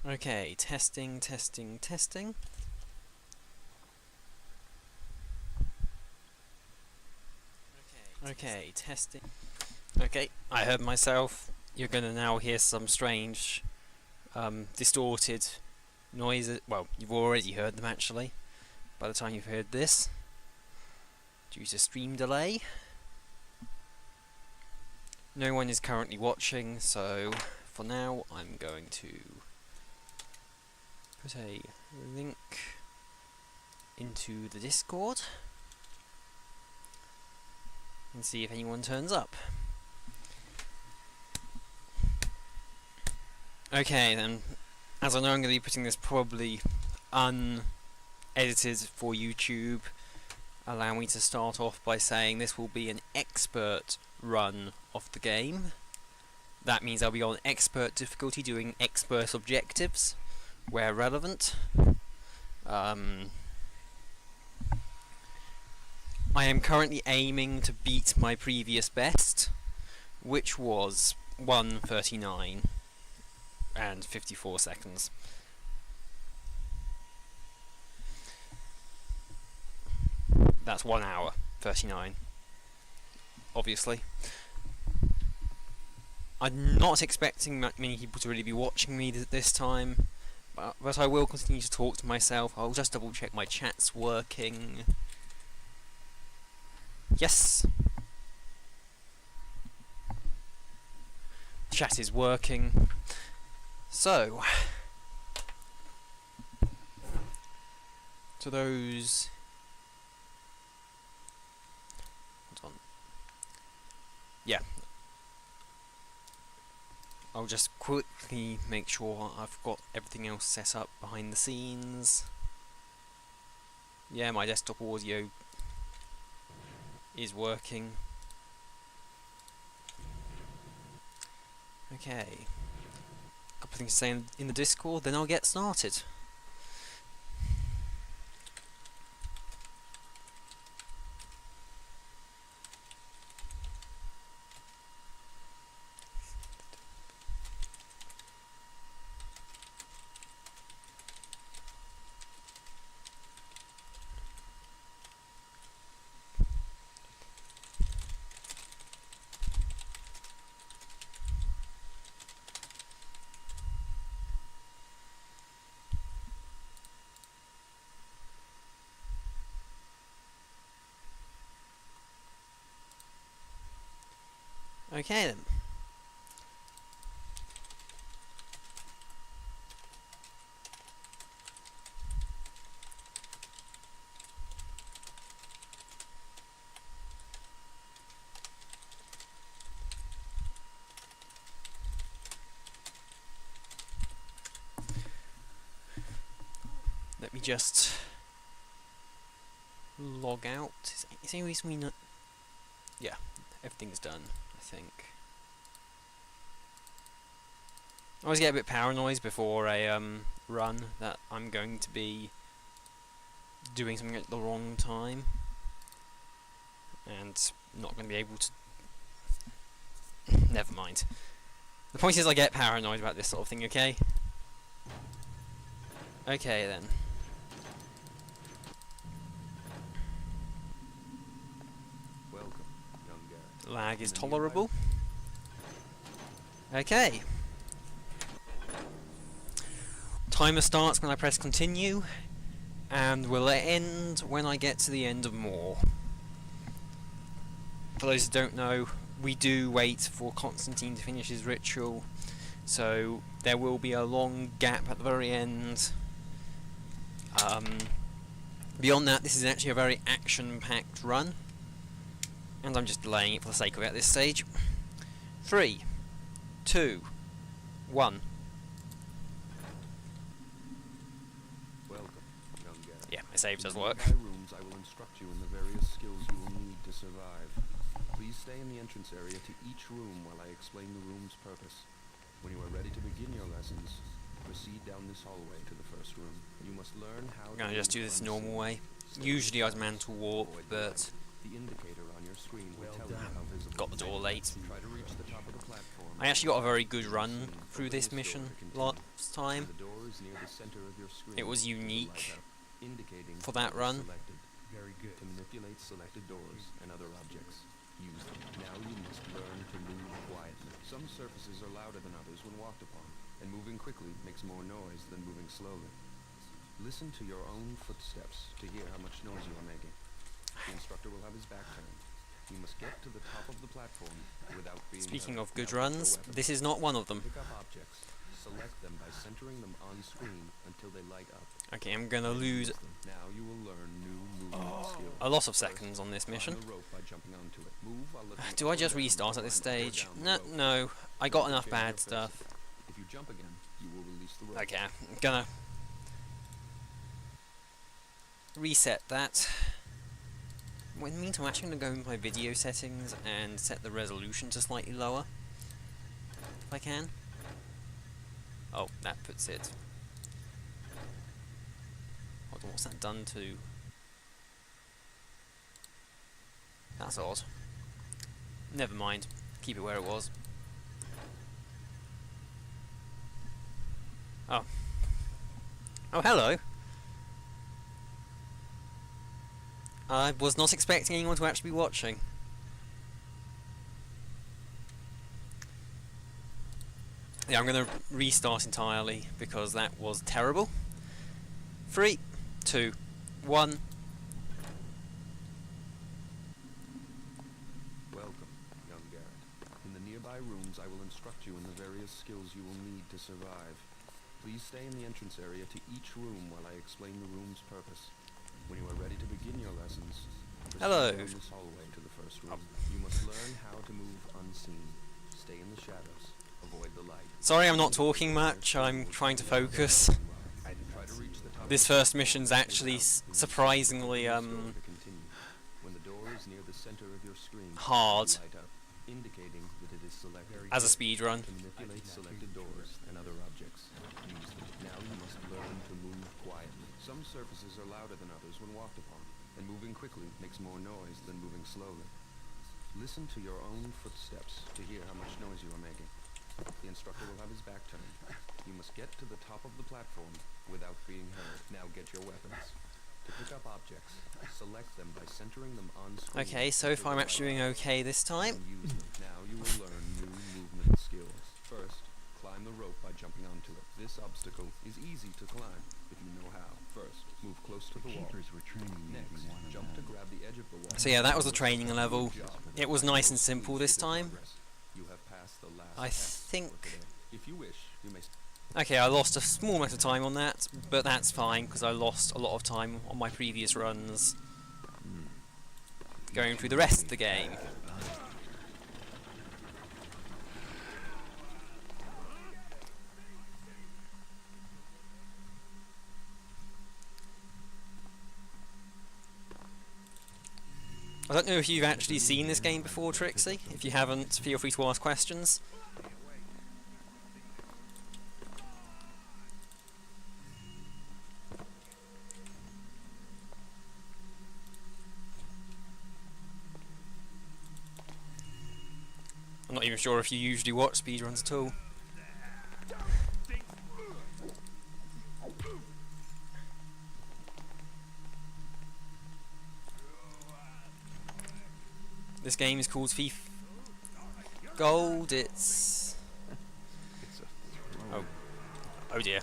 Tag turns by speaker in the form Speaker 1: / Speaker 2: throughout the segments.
Speaker 1: Okay, testing, testing, testing. Okay, testing. Okay, I heard myself. You're gonna now hear some strange, distorted noises. Well, you've already heard them actually, by the time you've heard this, due to stream delay. No one is currently watching, so for now I'm going to put a link into the Discord and see if anyone turns up. Okay then, as I know I'm going to be putting this probably unedited for YouTube, allow me to start off by saying this will be an expert run of the game. That means I'll be on expert difficulty doing expert objectives where relevant. I am currently aiming to beat my previous best, which was 1:39 and 54 seconds. That's 1 hour 39, obviously. I'm not expecting many people to really be watching me this time, but I will continue to talk to myself. I'll just double check my chat's working. Yes! Chat is working. So, to those... Hold on. Yeah. I'll just quickly make sure I've got everything else set up behind the scenes. Yeah, my desktop audio is working. Okay. A couple of things to say in the Discord, then I'll get started. Okay then. Let me just log out. Is there any reason we not... Yeah, everything's done, I think. I always get a bit paranoid before a run that I'm going to be doing something at the wrong time and not going to be able to... Never mind. The point is I get paranoid about this sort of thing, okay? Okay then.
Speaker 2: Welcome, young guy.
Speaker 1: Lag is tolerable. Okay. Timer starts when I press continue, and will end when I get to the end of more. For those who don't know, we do wait for Constantine to finish his ritual, so there will be a long gap at the very end. Beyond that, this is actually a very action-packed run, and I'm just delaying it for the sake of it at this stage. 3, 2, 1.
Speaker 2: Welcome, young guy.
Speaker 1: Yeah, my save does work.
Speaker 2: In my rooms, I will instruct you in the various skills you will need to survive. Please stay in the entrance area to each room while I explain the room's purpose. When you are ready to begin your lessons, proceed down this hallway to the first room. You must learn how.
Speaker 1: I'm gonna just do this normal way. Usually I'd mantle warp, but
Speaker 2: the indicator on your screen will tell you how visible.
Speaker 1: got the door late.
Speaker 2: Try to reach the top of the platform.
Speaker 1: I actually got a very good run through this mission last time.
Speaker 2: The door is near the center of your screen,
Speaker 1: it was
Speaker 2: will light
Speaker 1: unique
Speaker 2: up, indicating
Speaker 1: for that
Speaker 2: it is
Speaker 1: run.
Speaker 2: selected. Very good. To manipulate selected doors and other objects, use them. Now you must learn to move quietly. Some surfaces are louder than others when walked upon, and moving quickly makes more noise than moving slowly. Listen to your own footsteps to hear how much noise you are making. The instructor will have his back turned. You must get to the top of the platform without being
Speaker 1: Speaking
Speaker 2: hurt.
Speaker 1: of good
Speaker 2: Now get your
Speaker 1: runs,
Speaker 2: weapons.
Speaker 1: this is not one of them.
Speaker 2: Pick up objects. Select them by centering them on screen until they light up.
Speaker 1: Okay, I'm gonna
Speaker 2: Then
Speaker 1: lose
Speaker 2: use them. Now you will learn new movement skills.
Speaker 1: a lot of
Speaker 2: First,
Speaker 1: seconds on this mission.
Speaker 2: climb the rope by jumping onto it. Move while looking
Speaker 1: Do I
Speaker 2: up or
Speaker 1: just
Speaker 2: down
Speaker 1: restart
Speaker 2: to
Speaker 1: at this
Speaker 2: climb up or
Speaker 1: stage?
Speaker 2: down the
Speaker 1: No,
Speaker 2: rope.
Speaker 1: no, I got
Speaker 2: Never
Speaker 1: enough
Speaker 2: change
Speaker 1: bad
Speaker 2: your
Speaker 1: stuff.
Speaker 2: facing. If you jump again, you will release the rope.
Speaker 1: Okay, I'm gonna reset that. In the meantime, I'm actually going to go into my video settings and set the resolution to slightly lower, if I can. Oh, that puts it. Hold on, what's that done to? That's odd. Never mind. Keep it where it was. Oh. Oh, hello. I was not expecting anyone to actually be watching. Yeah, I'm going to restart entirely because that was terrible. 3, 2, 1.
Speaker 2: Welcome, young Garrett. In the nearby rooms, I will instruct you in the various skills you will need to survive. Please stay in the entrance area to each room while I explain the room's purpose. When you are ready to begin your lessons, proceed
Speaker 1: Hello.
Speaker 2: down this hallway to the first room. You must learn how to move unseen. Stay in the shadows. Avoid the light.
Speaker 1: Sorry I'm not talking much, I'm trying to focus.
Speaker 2: Try to reach the top
Speaker 1: This
Speaker 2: of the
Speaker 1: first mission's actually surprisingly
Speaker 2: to continue. When the door is near the center of your screen,
Speaker 1: hard
Speaker 2: light up, indicating that it is selected.
Speaker 1: as a speedrun.
Speaker 2: To manipulate selected doors and other objects, use them. Now you must learn to move quietly. Some surfaces are louder than others when walked upon, and moving quickly makes more noise than moving slowly. Listen to your own footsteps to hear how much noise you are making. The instructor will have his back turned. You must get to the top of the platform without being heard. Now get your weapons. To pick up objects, select them by centering them on screen.
Speaker 1: Okay, so far I'm actually doing okay this time.
Speaker 2: And use them. Now you will learn new movement skills. First, climb the rope by jumping onto it. This obstacle is easy to climb if you know how. First, move close to the wall. Next, jump to grab the edge of the wall.
Speaker 1: So yeah, that was the training level. It was nice and simple this time.
Speaker 2: You have passed the last
Speaker 1: I
Speaker 2: test
Speaker 1: think...
Speaker 2: for today. If you wish, you may
Speaker 1: Okay, I lost a small amount of time on that, but that's fine because I lost a lot of time on my previous runs going through the rest of the game. I don't know if you've actually seen this game before, Trixie. If you haven't, feel free to ask questions. I'm not even sure if you usually watch speedruns at all. This game is called FIFA Gold. It's... Oh. Oh dear.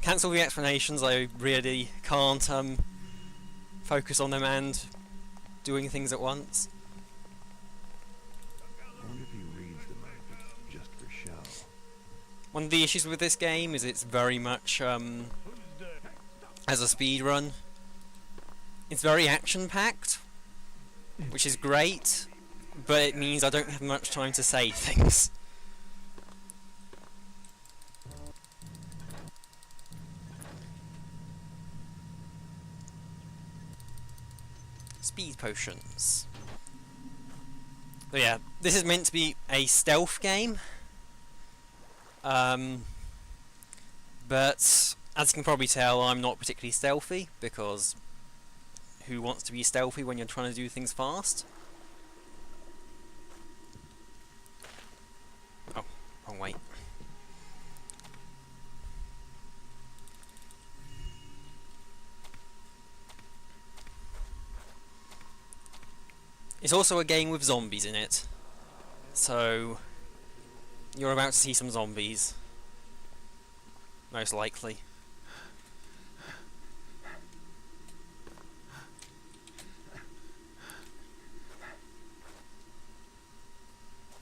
Speaker 1: Cancel the explanations, I really can't focus on them and doing things at once.
Speaker 3: I wonder if he reads the manuscript just for show.
Speaker 1: One of the issues with this game is it's very much as a speedrun. It's very action-packed, which is great, but it means I don't have much time to say things. Speed potions. So yeah, this is meant to be a stealth game. But as you can probably tell, I'm not particularly stealthy, because who wants to be stealthy when you're trying to do things fast? Oh, Wrong way. It's also a game with zombies in it, so you're about to see some zombies, most likely.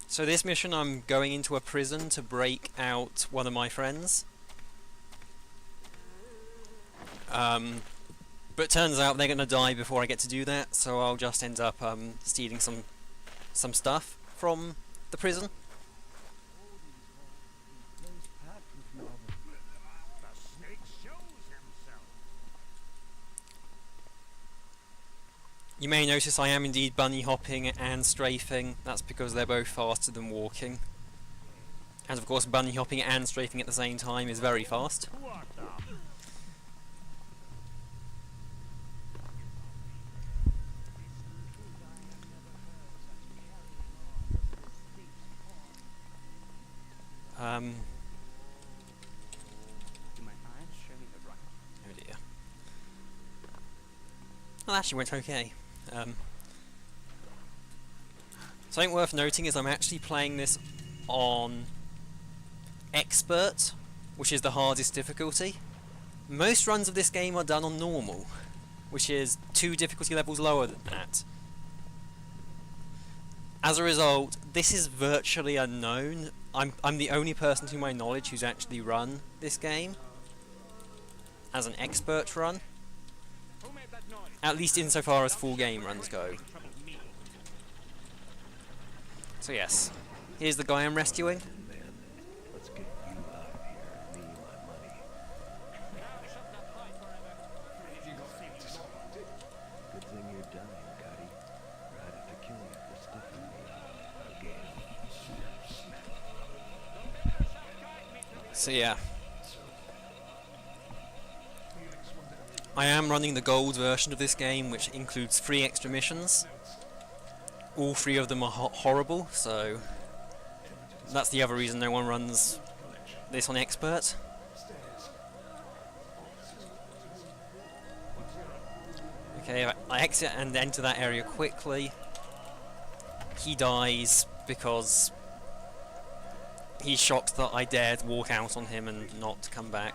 Speaker 1: So this mission, I'm going into a prison to break out one of my friends. But it turns out they're gonna die before I get to do that, so I'll just end up stealing some stuff from the prison. You may notice I am indeed bunny hopping and strafing. That's because they're both faster than walking. And of course bunny hopping and strafing at the same time is very fast. Oh dear. Well, actually went okay. Something worth noting is I'm actually playing this on Expert, which is the hardest difficulty. Most runs of this game are done on normal, which is 2 difficulty levels lower than that. As a result, this is virtually unknown. I'm the only person to my knowledge who's actually run this game as an expert run. At least insofar as full game runs go. So yes, here's the guy I'm rescuing.
Speaker 3: Man, let's get you out of here. Me, my money. Good thing you're dying, Cuddy. I'd have to kill you for stiffing me again.
Speaker 1: So yeah. I am running the gold version of this game, which includes 3 extra missions. All 3 of them are horrible, so that's the other reason no one runs this on Expert. Okay, I exit and enter that area quickly. He dies because he's shocked that I dared walk out on him and not come back.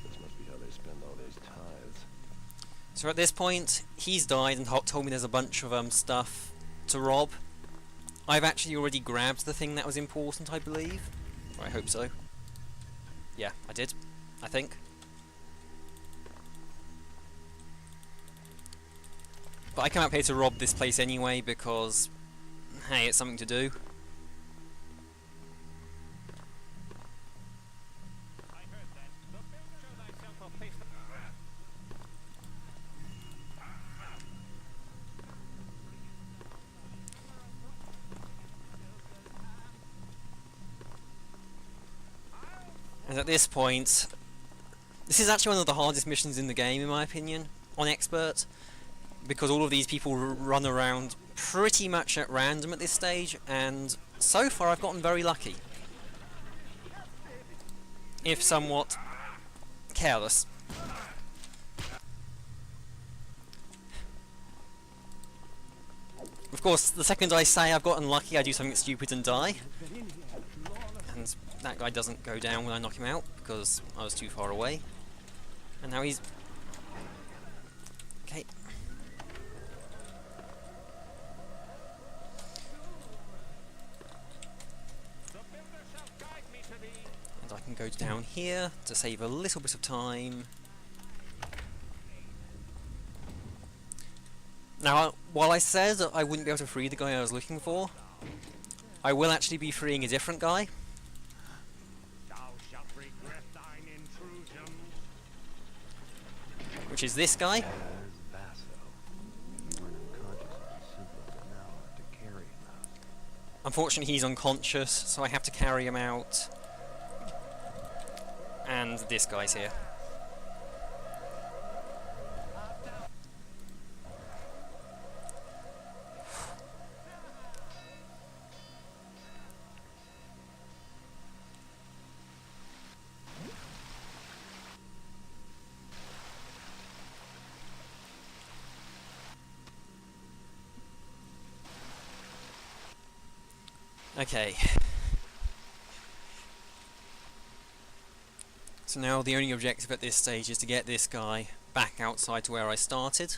Speaker 3: This must be how they spend all those tithes.
Speaker 1: So at this point, he's died and told me there's a bunch of stuff to rob. I've actually already grabbed the thing that was important, I believe. Or I hope so. Yeah, I did. I think. But I come up here to rob this place anyway because, hey, it's something to do. And at this point, this is actually one of the hardest missions in the game, in my opinion, on Expert, because all of these people run around pretty much at random at this stage, and so far I've gotten very lucky. If somewhat careless. Of course, the second I say I've gotten lucky, I do something stupid and die. And that guy doesn't go down when I knock him out, because I was too far away. And now he's... Okay. And I can go down here to save a little bit of time. Now, while I said I wouldn't be able to free the guy I was looking for, I will actually be freeing a different guy. Which is this guy.
Speaker 3: There's Vaso. You weren't unconscious, it'd be simpler, but now I'll have to carry him out.
Speaker 1: Unfortunately, he's unconscious, so I have to carry him out. And this guy's here. Okay. So now the only objective at this stage is to get this guy back outside to where I started,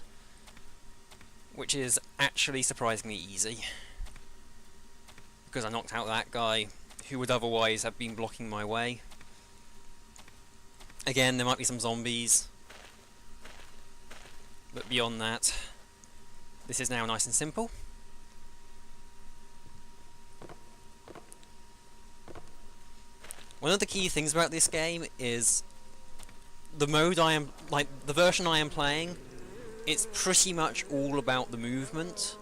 Speaker 1: which is actually surprisingly easy, because I knocked out that guy who would otherwise have been blocking my way. Again, there might be some zombies, but beyond that, this is now nice and simple. One of the key things about this game is the version I am playing, it's pretty much all about the movement.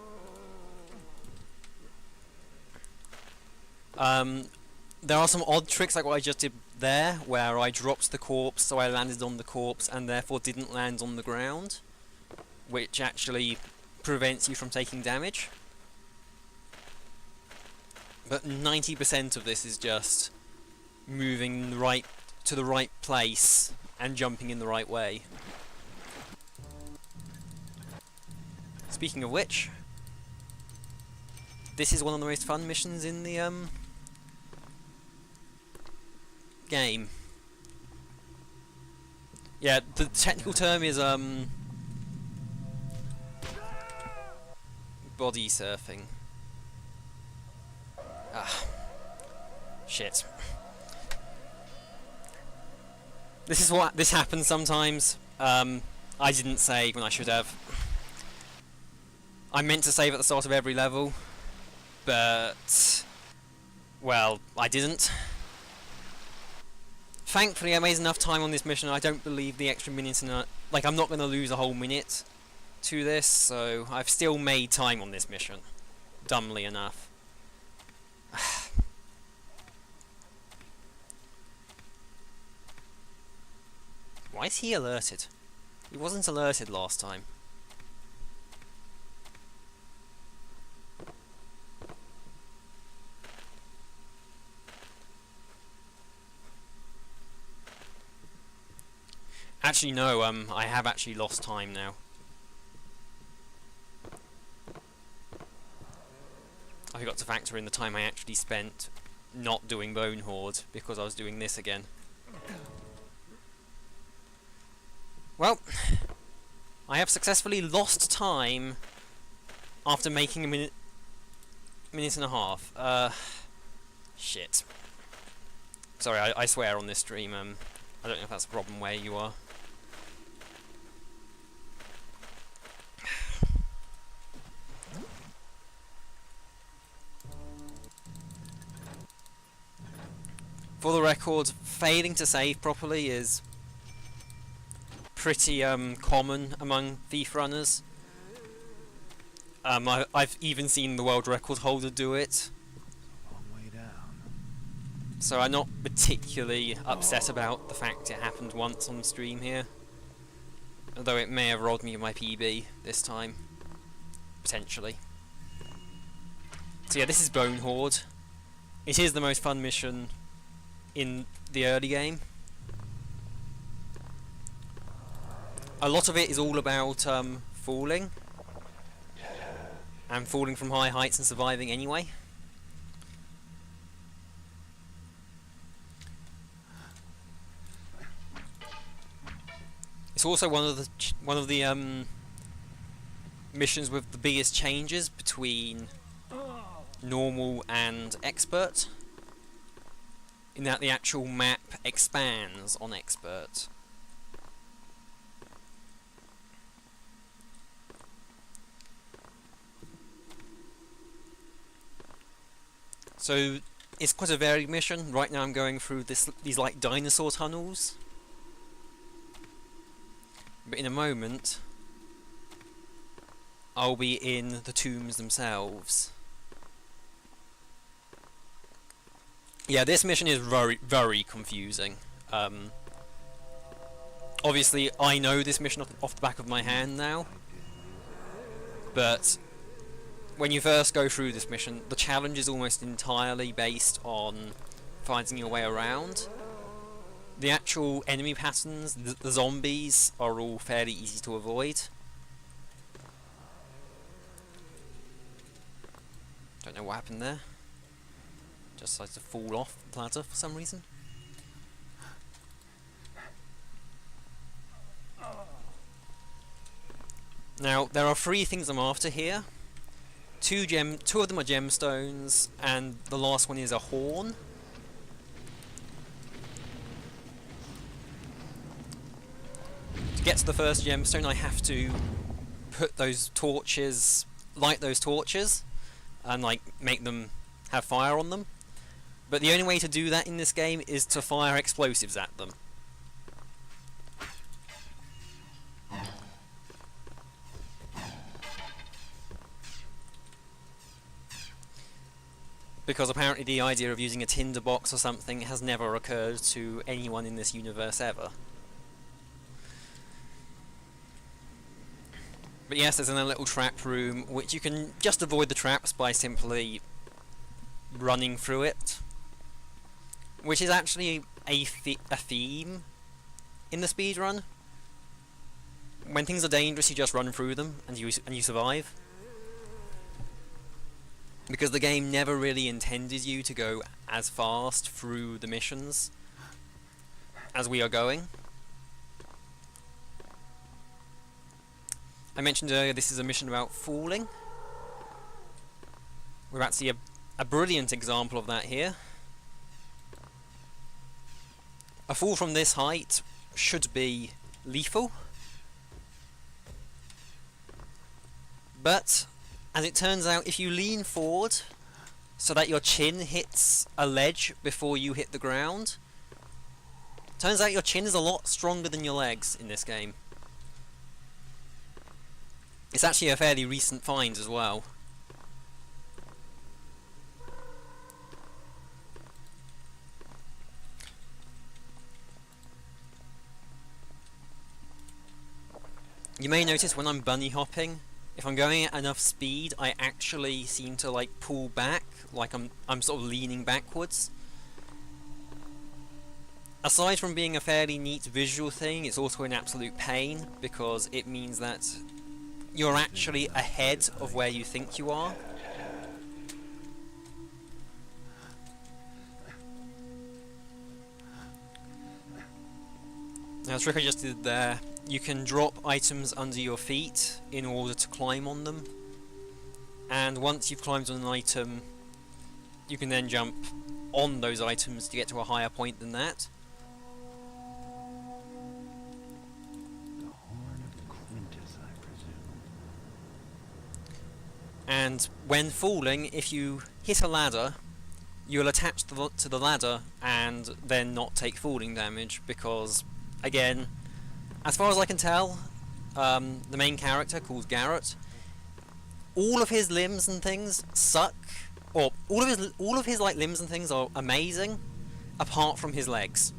Speaker 1: There are some odd tricks like what I just did there, where I dropped the corpse so I landed on the corpse and therefore didn't land on the ground, which actually prevents you from taking damage. But 90% of this is just moving to the right place and jumping in the right way. Speaking of which, this is one of the most fun missions in the game. Yeah, the technical term is body surfing. Ah, shit. This happens sometimes. I didn't save when I should have. I meant to save at the start of every level, but well, I didn't. Thankfully, I made enough time on this mission. I don't believe the extra minutes like I'm not going to lose a whole minute to this, so I've still made time on this mission. Dumbly enough. Why is he alerted? He wasn't alerted last time. Actually, no, I have actually lost time now. I forgot to factor in the time I actually spent not doing Bone Horde because I was doing this again. Well, I have successfully lost time after making a minute and a half. Shit. Sorry, I swear on this stream. I don't know if that's a problem where you are. For the record, failing to save properly is pretty common among thief runners. I've even seen the world record holder do it.
Speaker 3: Long way down.
Speaker 1: So I'm not particularly upset about the fact it happened once on stream here. Although it may have rolled me my PB this time. Potentially. So yeah, this is Bone Horde. It is the most fun mission in the early game. A lot of it is all about falling. And falling from high heights and surviving anyway. It's also one of the missions with the biggest changes between normal and expert, in that the actual map expands on expert. So it's quite a varied mission. Right now I'm going through these like dinosaur tunnels. But in a moment I'll be in the tombs themselves. Yeah, this mission is very, very confusing. Obviously, I know this mission off the back of my hand now, but when you first go through this mission, the challenge is almost entirely based on finding your way around. The actual enemy patterns, the zombies, are all fairly easy to avoid. Don't know what happened there. Just decided to fall off the ladder for some reason. Now, there are 3 things I'm after here. 2 of them are gemstones, and the last one is a horn. To get to the first gemstone, I have to put those torches, light those torches, and like make them have fire on them. But the only way to do that in this game is to fire explosives at them. Because apparently the idea of using a tinderbox or something has never occurred to anyone in this universe ever. But yes, there's a little trap room, which you can just avoid the traps by simply running through it. Which is actually a theme in the speedrun. When things are dangerous, you just run through them, and you survive. Because the game never really intended you to go as fast through the missions as we are going. I mentioned earlier this is a mission about falling. We're about to see a brilliant example of that here. A fall from this height should be lethal. But, as it turns out, if you lean forward so that your chin hits a ledge before you hit the ground, turns out your chin is a lot stronger than your legs in this game. It's actually a fairly recent find as well. You may notice when I'm bunny hopping, if I'm going at enough speed, I actually seem to like pull back, like I'm sort of leaning backwards. Aside from being a fairly neat visual thing, it's also an absolute pain, because it means that you're actually ahead of where you think you are. Now, the trick I just did there, you can drop items under your feet in order to climb on them, and once you've climbed on an item, you can then jump on those items to get to a higher point than that.
Speaker 3: The horn of Quintus, I presume.
Speaker 1: And when falling, if you hit a ladder, you'll attach to the ladder and then not take falling damage, because, again, as far as I can tell, the main character, called Garrett, all of his limbs and things suck, or all of his like limbs and things are amazing, apart from his legs.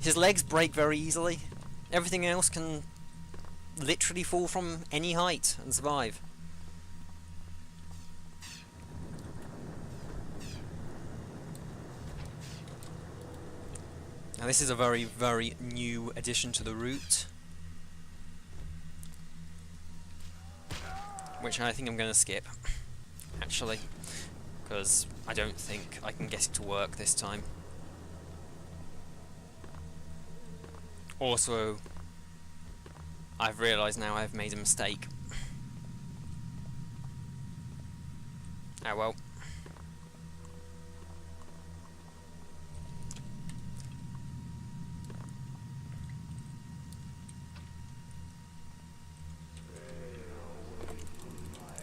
Speaker 1: His legs break very easily. Everything else can literally fall from any height and survive. Now this is a very, very new addition to the route, which I think I'm going to skip, actually, because I don't think I can get it to work this time. Also, I've realised now I've made a mistake. Ah well.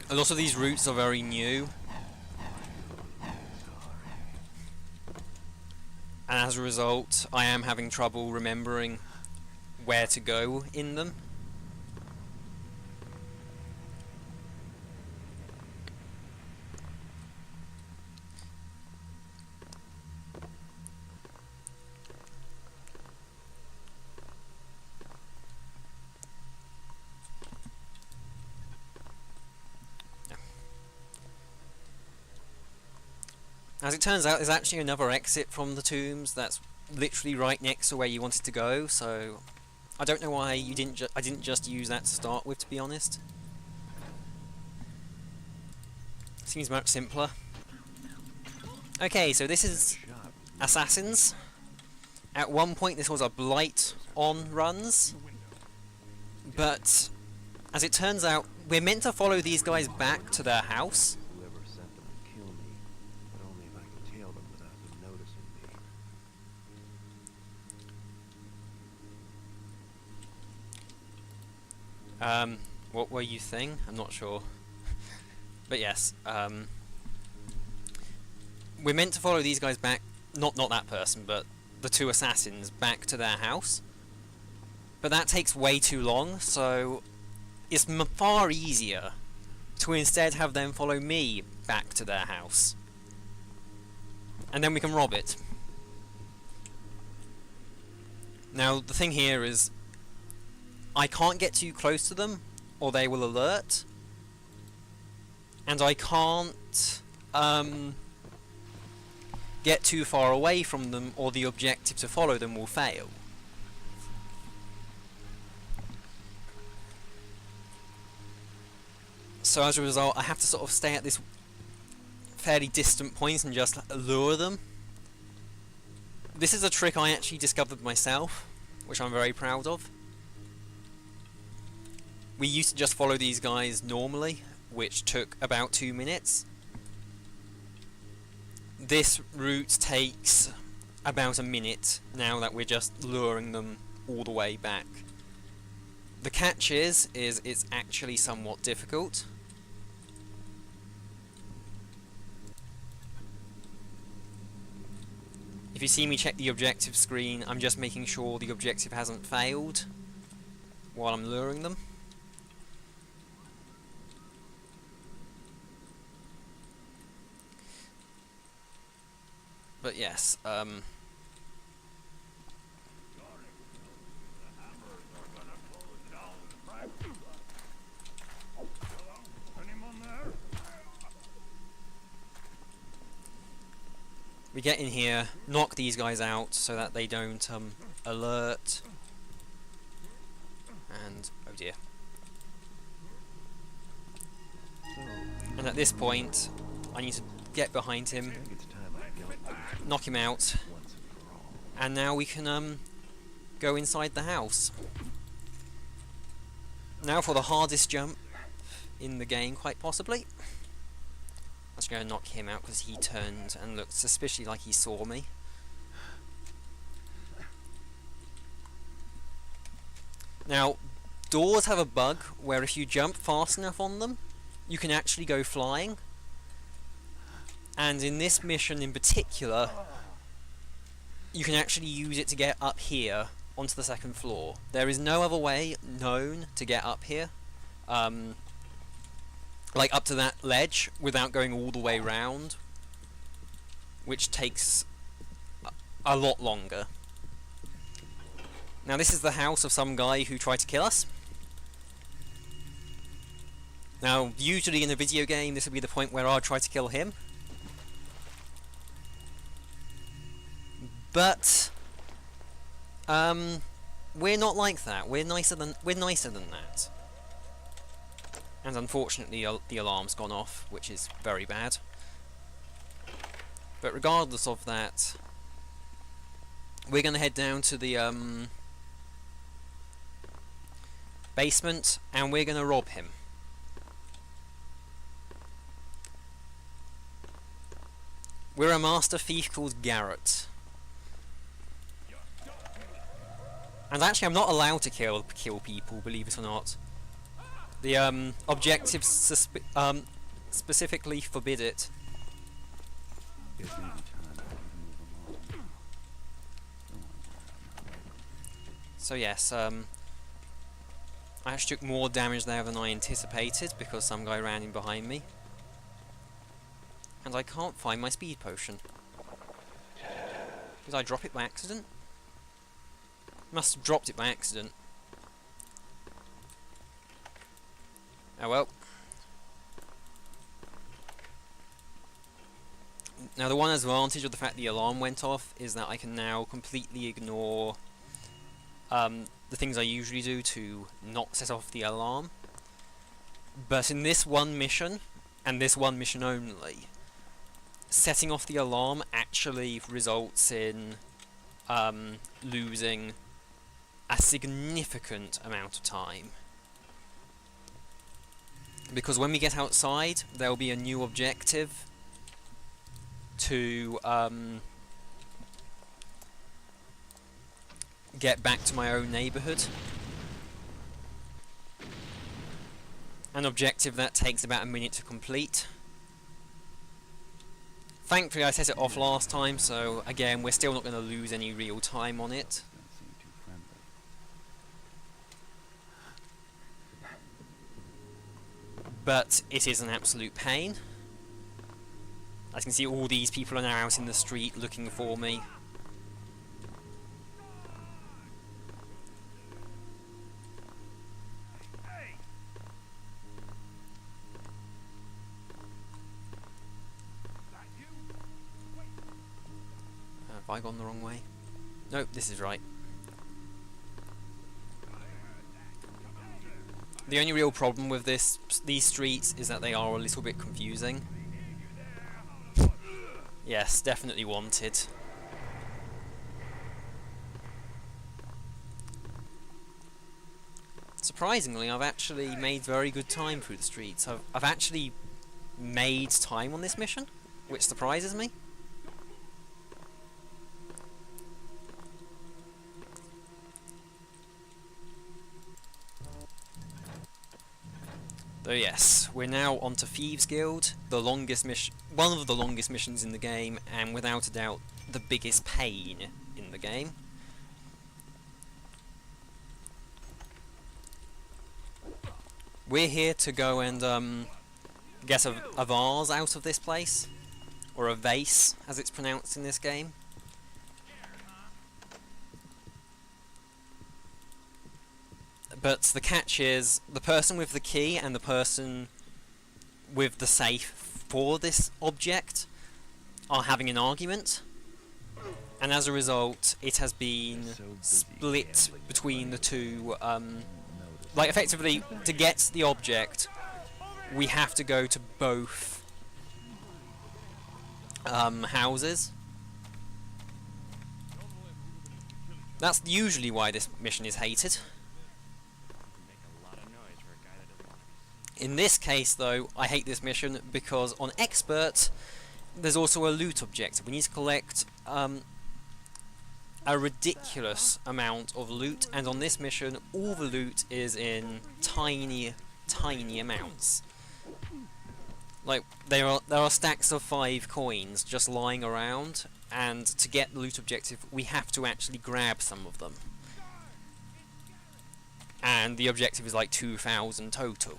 Speaker 1: A lot of these routes are very new, and as a result I am having trouble remembering where to go in them. As it turns out, there's actually another exit from the tombs that's literally right next to where you wanted to go, so I don't know why you didn't I didn't just use that to start with, to be honest. Seems much simpler. Okay, so this is Assassins. At one point this was a blight on runs, but as it turns out, we're meant to follow these guys back to their house.
Speaker 3: Whoever sent them to kill me, but only if I can tail them without them noticing me.
Speaker 1: What were you saying? I'm not sure. But yes, we're meant to follow these guys back, not that person, but the two assassins back to their house. But that takes way too long, so it's far easier to instead have them follow me back to their house. And then we can rob it. Now, the thing here is, I can't get too close to them, or they will alert. And I can't get too far away from them, or the objective to follow them will fail. So as a result, I have to sort of stay at this fairly distant point and just lure them. This is a trick I actually discovered myself, which I'm very proud of. We used to just follow these guys normally, which took about 2 minutes. This route takes about a minute now that we're just luring them all the way back. The catch is it's actually somewhat difficult. If you see me check the objective screen, I'm just making sure the objective hasn't failed while I'm luring them. But yes, we get in here, knock these guys out so that they don't alert, and oh dear. And at this point, I need to get behind him,
Speaker 3: I think it's time I dealt with
Speaker 1: knock him out,
Speaker 3: this once and for all.
Speaker 1: and now we can go inside the house. Now for the hardest jump in the game, quite possibly. I'm just going to knock him out because he turned and looked suspiciously like he saw me. Now, doors have a bug where if you jump fast enough on them, you can actually go flying. And in this mission in particular, you can actually use it to get up here onto the second floor. There is no other way known to get up here, like up to that ledge, without going all the way round, which takes a lot longer. Now this is the house of some guy who tried to kill us. Now usually in a video game this would be the point where I'd try to kill him. But we're not like that. We're nicer than that. And unfortunately, the alarm's gone off, which is very bad. But regardless of that, we're going to head down to the basement, and we're going to rob him. We're a master thief called Garrett. And actually, I'm not allowed to kill people, believe it or not. The objectives specifically forbid it.
Speaker 2: It may be time for you to move along.
Speaker 1: So yes, I actually took more damage there than I anticipated because some guy ran in behind me. And I can't find my speed potion. Did I drop it by accident? Must have dropped it by accident. Oh well. Now the one advantage of the fact the alarm went off is that I can now completely ignore the things I usually do to not set off the alarm. But in this one mission, and this one mission only, setting off the alarm actually results in losing a significant amount of time. Because when we get outside, there will be a new objective to get back to my own neighbourhood. An objective that takes about a minute to complete. Thankfully I set it off last time, so again we're still not going to lose any real time on it.
Speaker 2: Don't seem too friendly.
Speaker 1: But it is an absolute pain. As you can see, all these people are now out in the street looking for me. Have I gone the wrong way? Nope, this is right. The only real problem with these streets is that they are a little bit confusing. Yes, definitely wanted. Surprisingly, I've actually made very good time through the streets. I've actually made time on this mission, which surprises me. So yes, we're now on to Thieves Guild, the longest mission, one of the longest missions in the game, and without a doubt, the biggest pain in the game. We're here to go and get a vase out of this place, or a vase, as it's pronounced in this game. But the catch is, the person with the key and the person with the safe for this object are having an argument, and as a result it has been split between the two. Like, effectively, to get the object we have to go to both houses. That's usually why this mission is hated. In this case, though, I hate this mission because on Expert, there's also a loot objective. We need to collect a ridiculous amount of loot, and on this mission, all the loot is in tiny, tiny amounts. Like, there are stacks of 5 coins just lying around, and to get the loot objective, we have to actually grab some of them. And the objective is like 2,000 total.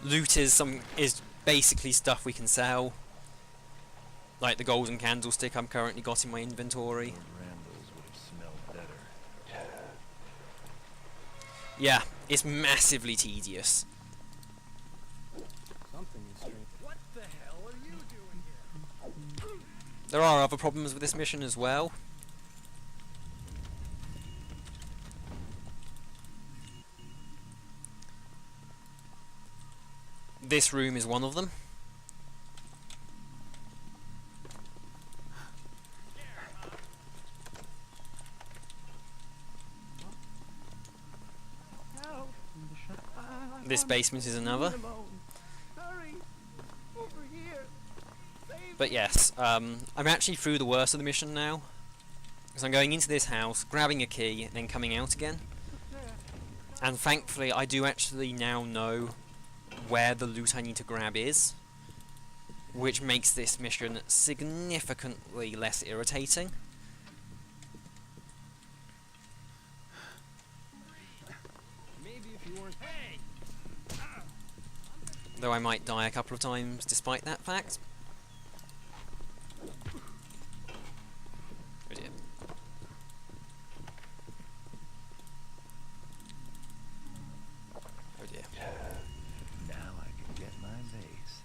Speaker 1: Loot is basically stuff we can sell, like the golden candlestick I'm currently got in my inventory. Yeah, it's massively tedious.
Speaker 4: Something is strange. What the hell are you doing here?
Speaker 1: There are other problems with this mission as well. This room is one of them. This basement is another. But yes, I'm actually through the worst of the mission now. Because I'm going into this house, grabbing a key, and then coming out again. And thankfully I do actually now know where the loot I need to grab is, which makes this mission significantly less irritating.
Speaker 4: Maybe if you weren't. Hey!
Speaker 1: Though I might die a couple of times despite that fact. Oh dear. Oh dear.
Speaker 3: Now I can get my vase.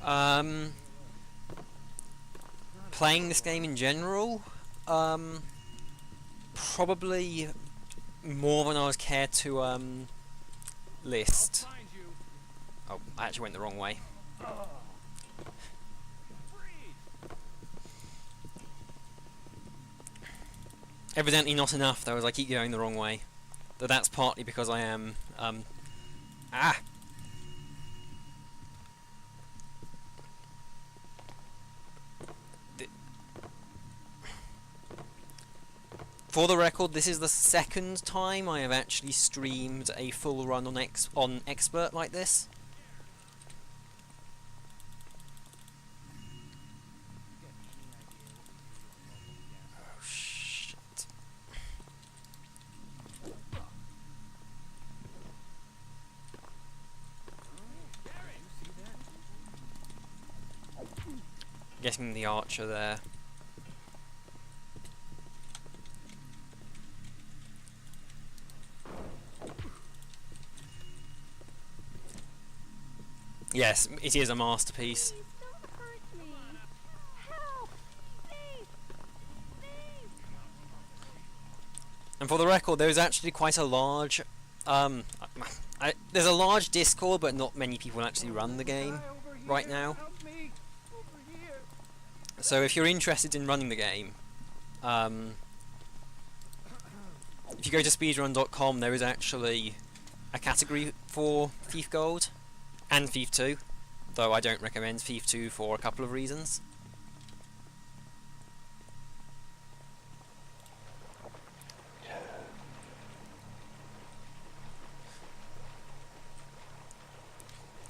Speaker 1: Um, Playing this game in general, probably more than I was cared to list.
Speaker 4: Find you.
Speaker 1: Oh, I actually went the wrong way.
Speaker 4: Freeze.
Speaker 1: Evidently not enough though, as I keep going the wrong way. Though that's partly because I am ah. For the record, this is the second time I have actually streamed a full run on Expert like this. Oh shit. Getting the archer there. Yes, it is a masterpiece.
Speaker 5: Please don't hurt me. Help! Please! Please!
Speaker 1: And for the record, there is actually quite a large, there's a large Discord, but not many people actually run the game
Speaker 4: Guy over here.
Speaker 1: right now.
Speaker 4: Help me. Over here.
Speaker 1: So if you're interested in running the game, if you go to speedrun.com, there is actually a category for Thief Gold and Thief 2, though I don't recommend Thief 2 for a couple of reasons.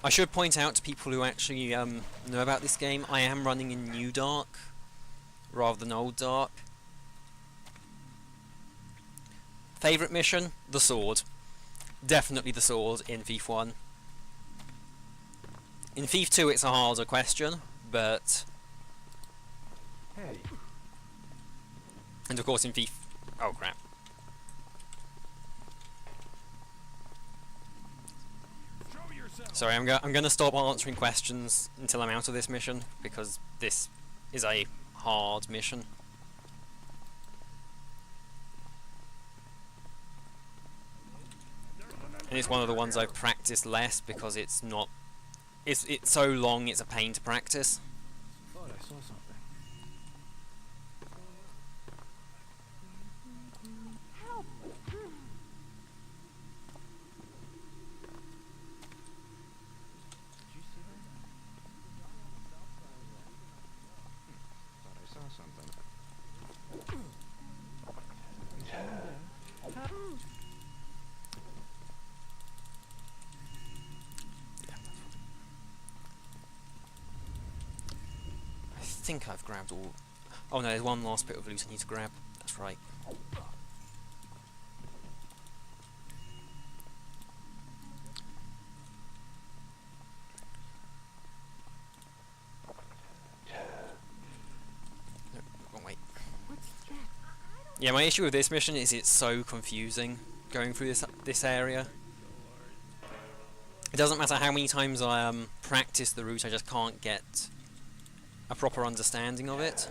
Speaker 1: I should point out to people who actually know about this game, I am running in New Dark rather than Old Dark. Favourite mission? The sword. Definitely the sword in Thief 1. In Thief 2 it's a harder question, but...
Speaker 2: Hey,
Speaker 1: And of course in Thief... Oh crap.
Speaker 4: Show yourself.
Speaker 1: Sorry, I'm gonna stop answering questions until I'm out of this mission, because this is a hard mission. And it's one of the ones I've practiced less because it's not... It's so long, it's a pain to practice.
Speaker 2: thought I saw something.
Speaker 5: Help!
Speaker 2: Did you see that? Thought I saw something.
Speaker 1: I think I've grabbed all... Oh no, there's one last bit of loot I need to grab. That's right. No, wrong way.
Speaker 5: What's that?
Speaker 1: Yeah, my issue with this mission is it's so confusing going through this area. It doesn't matter how many times I practice the route, I just can't get a proper understanding of it.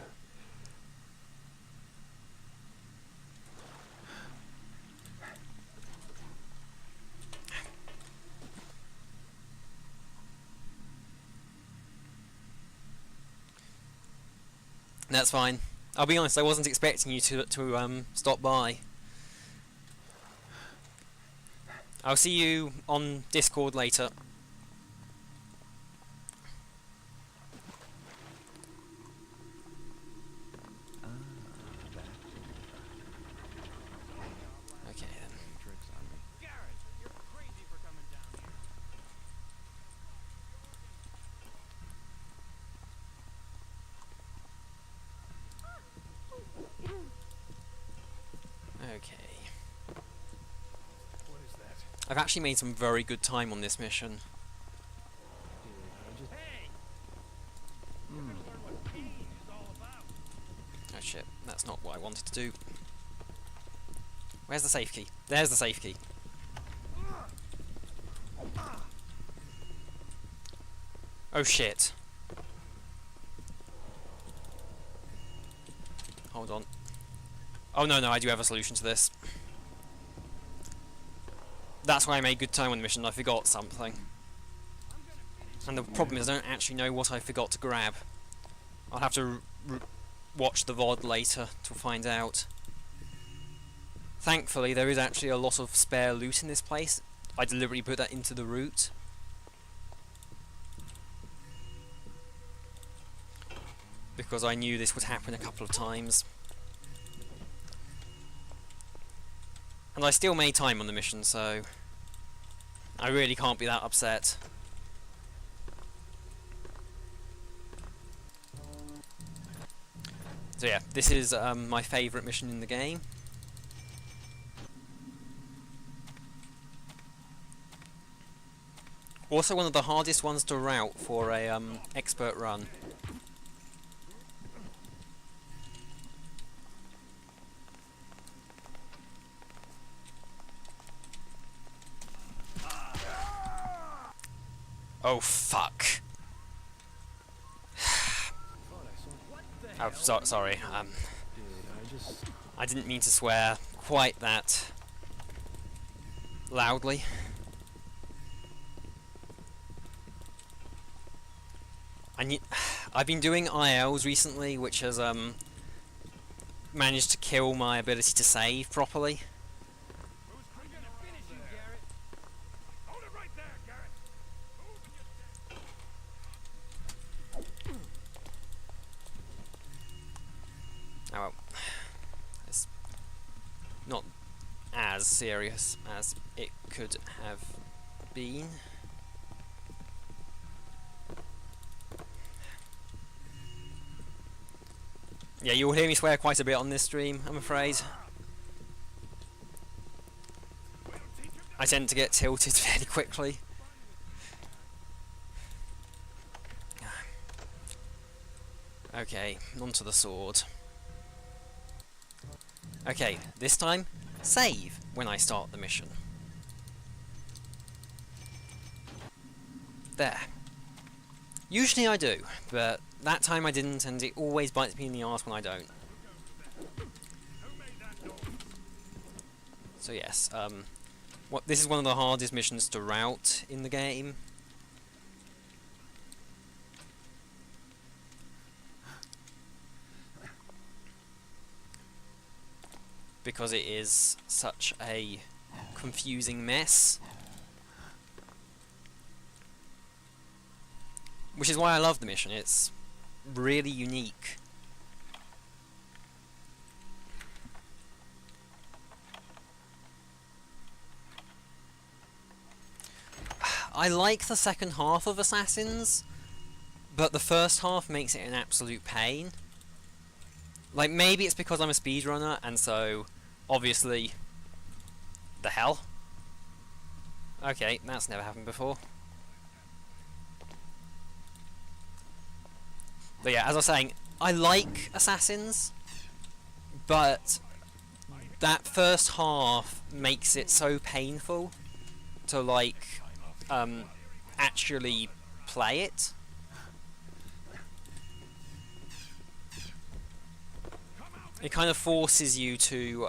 Speaker 1: That's fine. I'll be honest, I wasn't expecting you to stop by. I'll see you on Discord later. Okay then.
Speaker 2: Playing tricks on me.
Speaker 4: Garrett, you're crazy for coming down here.
Speaker 1: Okay.
Speaker 4: What is that?
Speaker 1: I've actually made some very good time on this mission.
Speaker 4: Hey! You're gonna learn what pain is all about.
Speaker 1: Oh shit, that's not what I wanted to do. Where's the safe key? There's the safe key. Oh shit. hold on. Oh no, I do have a solution to this. That's why I made good time on the mission. I forgot something. And the problem is I don't actually know what I forgot to grab. I'll have to watch the VOD later to find out. Thankfully, there is actually a lot of spare loot in this place. I deliberately put that into the route. Because I knew this would happen a couple of times. And I still made time on the mission, so I really can't be that upset. So yeah, this is my favourite mission in the game. Also one of the hardest ones to route for a expert run. Oh fuck. Oh, sorry. I didn't mean to swear quite that loudly. I've been doing ILs recently, which has managed to kill my ability to save properly.
Speaker 4: I'm gonna finish you, Garrett. Hold it right there, Garrett.
Speaker 1: Oh well. It's not as serious as it could have been. Yeah, you'll hear me swear quite a bit on this stream, I'm afraid. I tend to get tilted fairly quickly. Okay, onto the sword. Okay, this time, save when I start the mission. There. Usually I do, but that time I didn't, and it always bites me in the arse when I don't. So yes, this is one of the hardest missions to route in the game. Because it is such a confusing mess. Which is why I love the mission, it's really unique. I like the second half of Assassins, but the first half makes it an absolute pain. Like, maybe it's because I'm a speedrunner, and so, obviously... The hell? Okay, that's never happened before. But yeah, as I was saying, I like Assassins, but that first half makes it so painful to, like, actually play it. It kind of forces you to,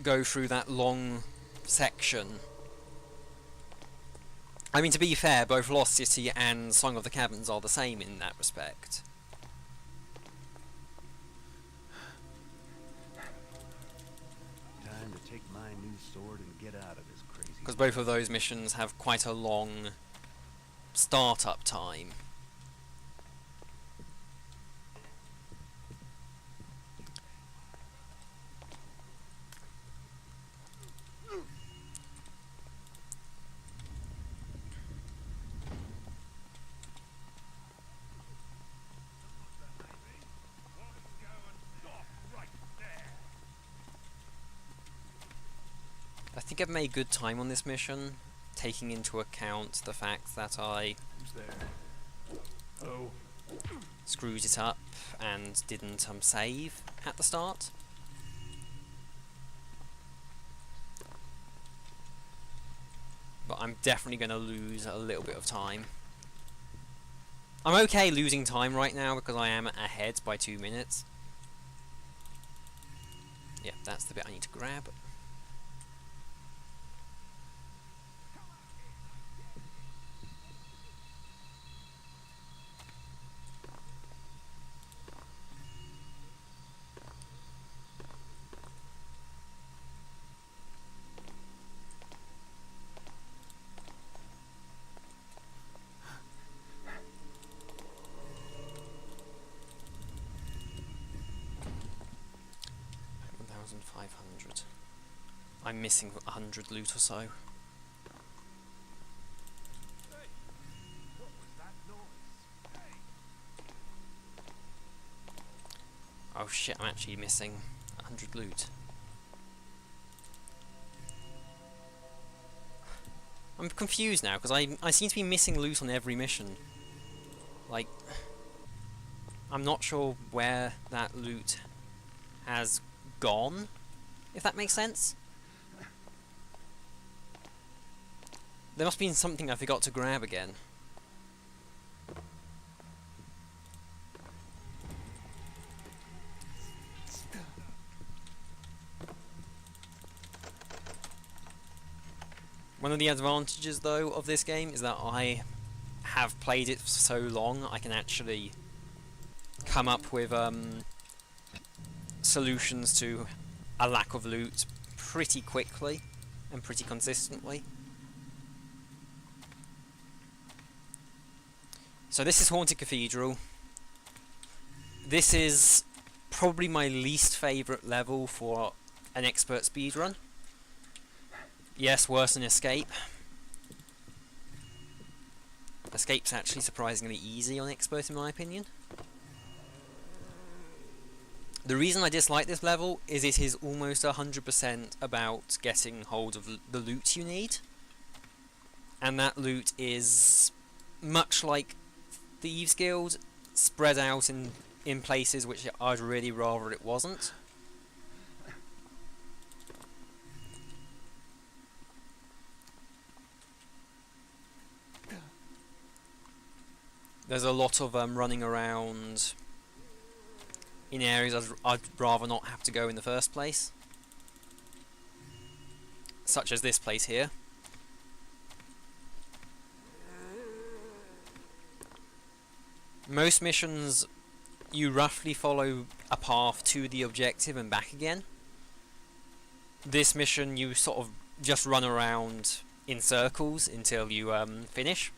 Speaker 1: go through that long section. I mean, to be fair, both Lost City and Song of the Caverns are the same in that respect.
Speaker 3: Time to take my new sword and get out of this crazy.
Speaker 1: Because both of those missions have quite a long start-up time. I think I've made good time on this mission, taking into account the fact that I
Speaker 3: Who's there? Oh.
Speaker 1: screwed it up and didn't save at the start. but I'm definitely going to lose a little bit of time. I'm okay losing time right now because I am ahead by 2 minutes. Yep, that's the bit I need to grab. $1,500. I'm missing 100 loot or so.
Speaker 4: Hey, what was that noise? Hey.
Speaker 1: Oh shit, I'm actually missing 100 loot. I'm confused now, because I seem to be missing loot on every mission. Like, I'm not sure where that loot has gone, if that makes sense. There must have been something I forgot to grab again. One of the advantages, though, of this game is that I have played it for so long, I can actually come up with solutions to a lack of loot pretty quickly and pretty consistently. So this is Haunted Cathedral. This is probably my least favourite level for an expert speedrun. Yes, worse than Escape. Escape's actually surprisingly easy on expert in my opinion. The reason I dislike this level is it is almost 100% about getting hold of the loot you need. And that loot is much like Thieves Guild, spread out in places which I'd really rather it wasn't. There's a lot of running around in areas I'd rather not have to go in the first place. Such as this place here. Most missions, you roughly follow a path to the objective and back again. This mission, you sort of just run around in circles until you finish.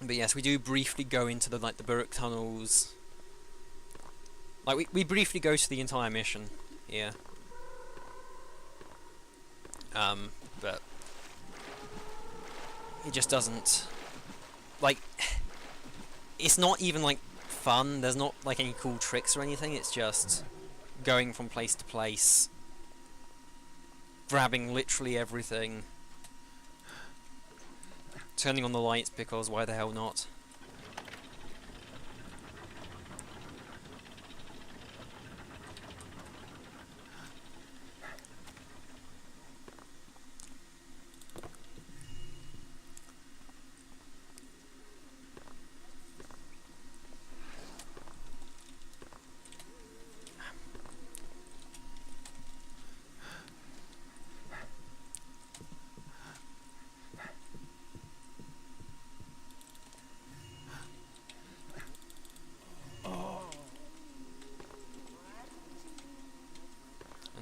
Speaker 1: But yes, we do briefly go into the Burrock tunnels. Like we briefly go to the entire mission here. But it just doesn't, like, it's not even like fun. There's not like any cool tricks or anything. It's just going from place to place, grabbing literally everything. Turning on the lights because why the hell not?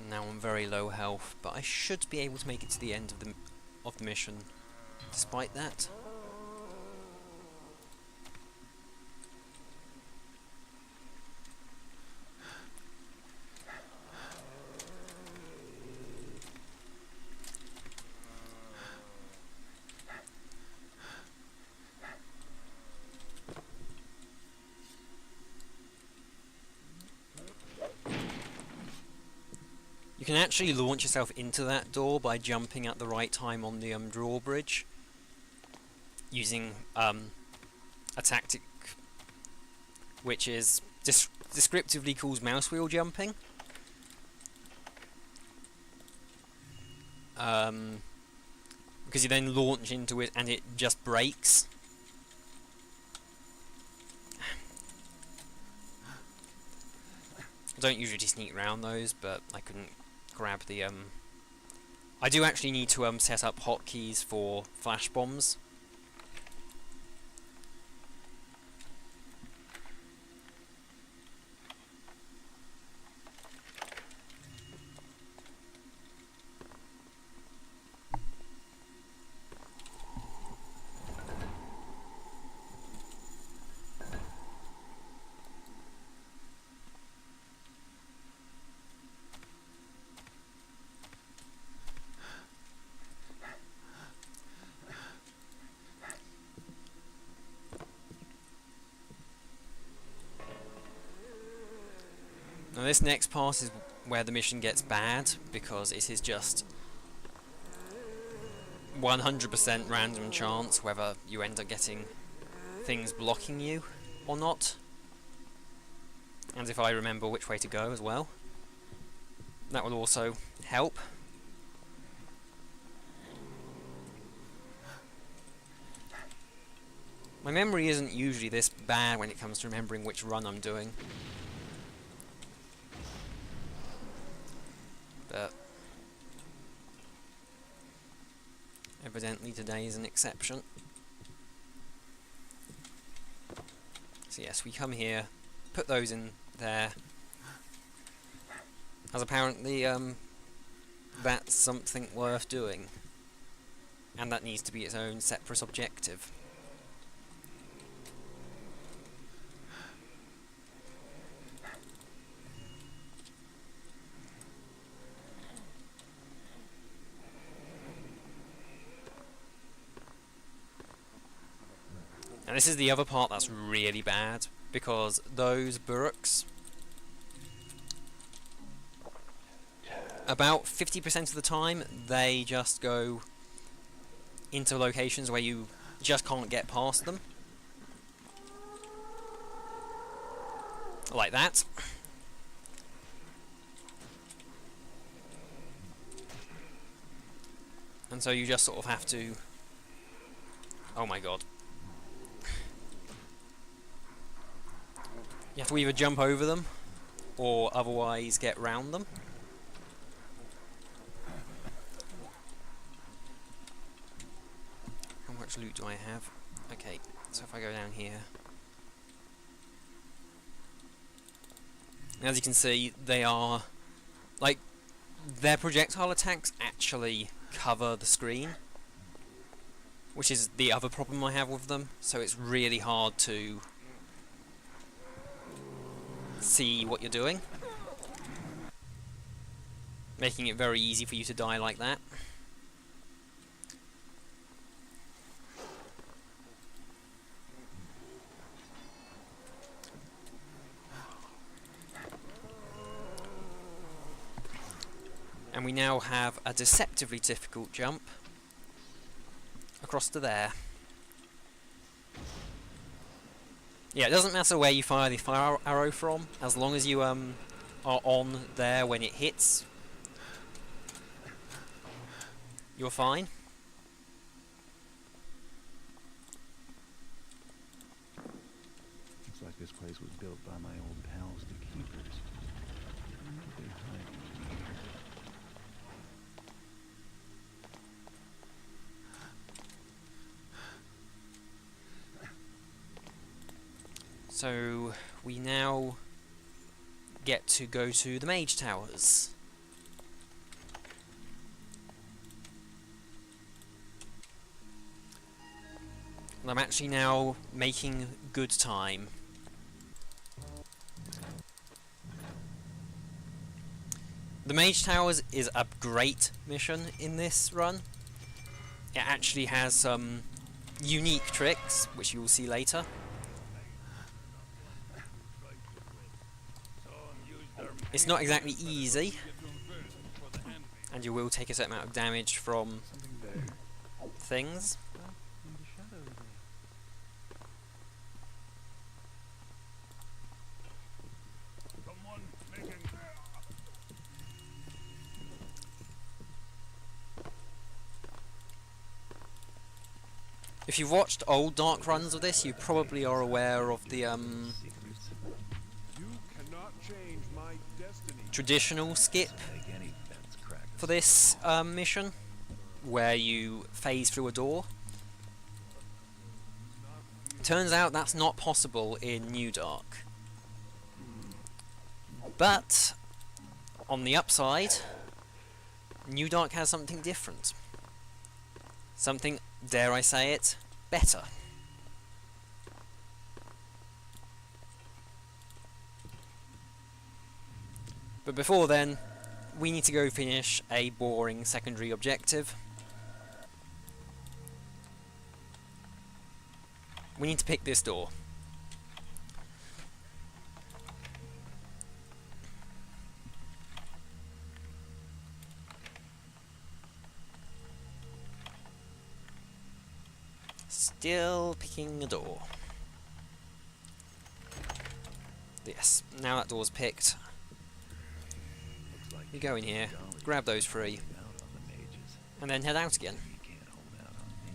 Speaker 1: Now I'm very low health, but I should be able to make it to the end of the mission, despite that. can actually launch yourself into that door by jumping at the right time on the drawbridge, using a tactic which is descriptively calls mouse wheel jumping. Because you then launch into it and it just breaks. I don't usually sneak around those, but I couldn't grab the I do actually need to set up hotkeys for flash bombs. Now this next part is where the mission gets bad, because it is just 100% random chance whether you end up getting things blocking you or not. And if I remember which way to go as well, that will also help. My memory isn't usually this bad when it comes to remembering which run I'm doing. But evidently today is an exception. So yes, we come here, put those in there, as apparently that's something worth doing, and that needs to be its own separate objective. And this is the other part that's really bad, because those Buruks, about 50% of the time, they just go into locations where you just can't get past them. Like that. And so you just sort of have to... Oh my god. You have to either jump over them, or otherwise get round them. How much loot do I have? Okay, so if I go down here... As you can see, they are... like, their projectile attacks actually cover the screen, which is the other problem I have with them, so it's really hard to see what you're doing, making it very easy for you to die like that. And we now have a deceptively difficult jump across to there. Yeah, it doesn't matter where you fire the fire arrow from, as long as you are on there when it hits, you're fine.
Speaker 3: Looks like this place was built by my old pals, the Keepers. I wonder if they're hiding in here.
Speaker 1: So we now get to go to the Mage Towers. And I'm actually now making good time. The Mage Towers is a great mission in this run. It actually has some unique tricks, which you will see later. It's not exactly easy, and you will take a certain amount of damage from
Speaker 3: Something there.
Speaker 1: things.
Speaker 3: Up in the shadow there.
Speaker 4: Someone making...
Speaker 1: If you've watched old Dark runs of this, you probably are aware of the
Speaker 3: Secrets.
Speaker 4: You cannot change my destiny.
Speaker 1: traditional skip
Speaker 3: Make any fence crackers.
Speaker 1: for this mission, where you phase through a door. Turns out that's not possible in New Dark. But on the upside, New Dark has something different. Something, dare I say it, better. But before then, we need to go finish a boring secondary objective. We need to pick this door. Still picking a door. Yes, now that door's picked.
Speaker 3: Looks like
Speaker 1: You go in here,
Speaker 3: golly,
Speaker 1: grab those three,
Speaker 3: holding out on the mages.
Speaker 1: and then head out again.
Speaker 3: You can't hold out on me.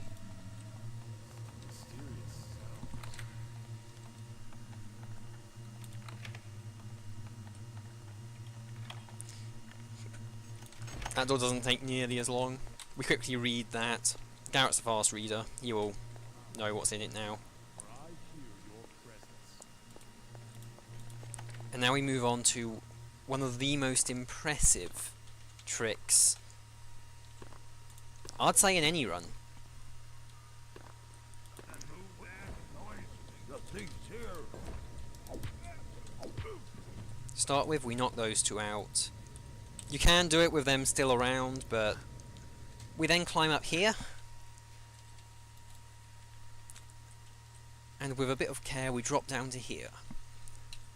Speaker 4: Mysterious sounds.
Speaker 1: That door doesn't take nearly as long. We quickly read that. Garrett's a fast reader. He will know what's in it now.
Speaker 4: For I hear your presence.
Speaker 1: And now we move on to one of the most impressive tricks, I'd say, in any run.
Speaker 4: And move that noise. The thief's here.
Speaker 1: To start with, we knock those two out. You can do it with them still around, but we then climb up here. And with a bit of care, we drop down to here.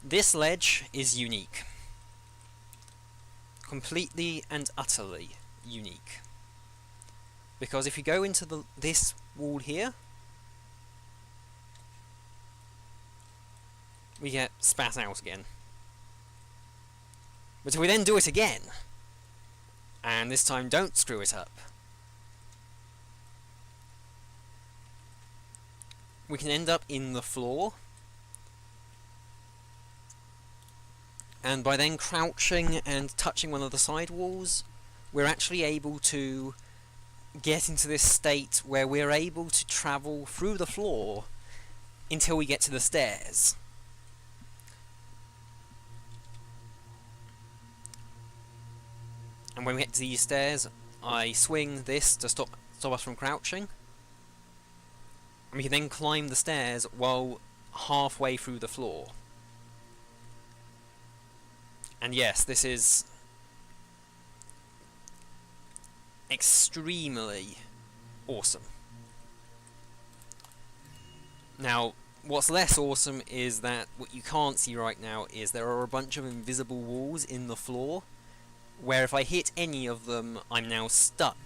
Speaker 1: This ledge is unique. Completely and utterly unique. Because if you go into this wall here, we get spat out again. But if we then do it again, and this time don't screw it up, we can end up in the floor, and by then crouching and touching one of the side walls, we're actually able to get into this state where we're able to travel through the floor until we get to the stairs. And when we get to these stairs, I swing this to stop us from crouching. And we can then climb the stairs while halfway through the floor. And yes, this is extremely awesome. Now, what's less awesome is that what you can't see right now is there are a bunch of invisible walls in the floor, where if I hit any of them, I'm now stuck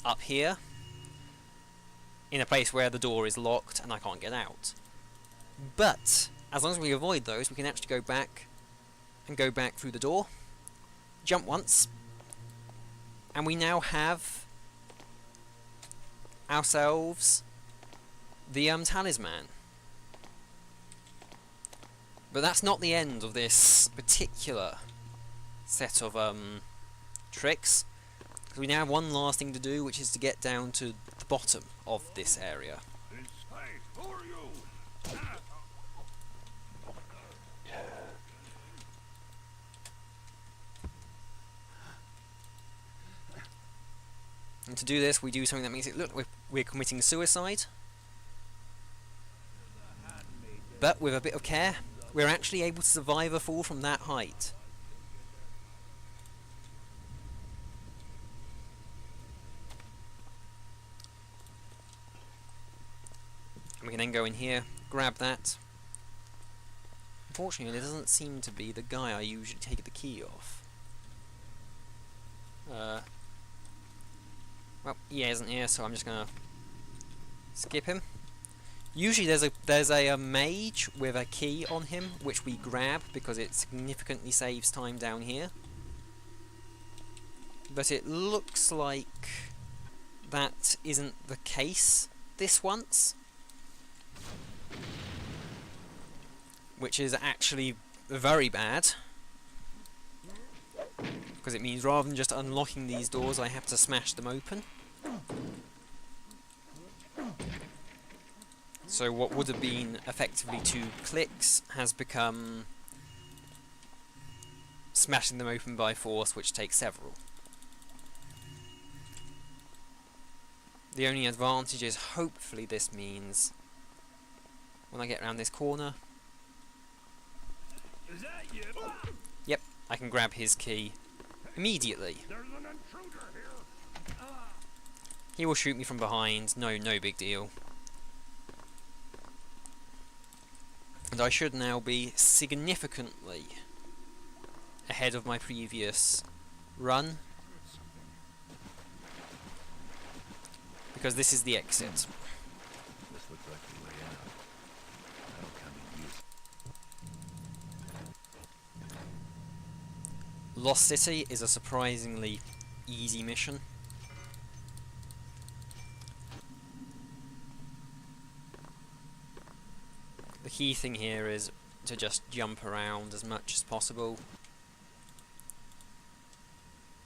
Speaker 1: up here, in a place where the door is locked and I can't get out. But, as long as we avoid those, we can actually go back and go back through the door, jump once, and we now have ourselves the talisman. But that's not the end of this particular set of tricks, because we now have one last thing to do, which is to get down to the bottom of this area.
Speaker 4: Hey, who are you?
Speaker 1: And to do this, we do something that makes it look like we're committing suicide. But with a bit of care, we're actually able to survive a fall from that height. And we can then go in here, grab that. Unfortunately, there doesn't seem to be the guy I usually take the key off. Well, he isn't here, so I'm just gonna skip him. Usually there's a mage with a key on him, which we grab because it significantly saves time down here. But it looks like that isn't the case this once. Which is actually very bad. Because it means rather than just unlocking these doors, I have to smash them open. So what would have been effectively 2 clicks has become smashing them open by force, which takes several. The only advantage is hopefully this means when I get around this corner,
Speaker 4: Is that you?
Speaker 1: yep, I can grab his key immediately.
Speaker 4: There's an intruder here.
Speaker 1: He will shoot me from behind, no big deal. And I should now be significantly ahead of my previous run, because this is the exit.
Speaker 3: This looks like the way out. That'll come in use.
Speaker 1: Lost City is a surprisingly easy mission. The key thing here is to just jump around as much as possible.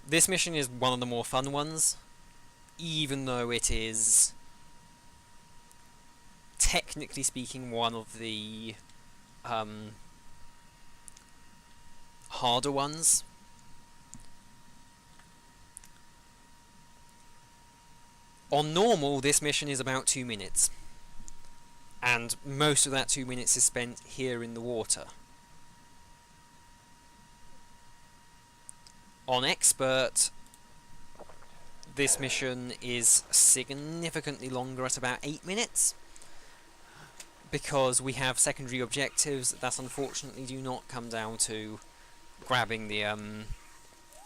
Speaker 1: This mission is one of the more fun ones, even though it is, technically speaking, one of the harder ones. On normal, this mission is about 2 minutes. And most of that 2 minutes is spent here in the water. On Expert, this mission is significantly longer at about 8 minutes, because we have secondary objectives that unfortunately do not come down to grabbing the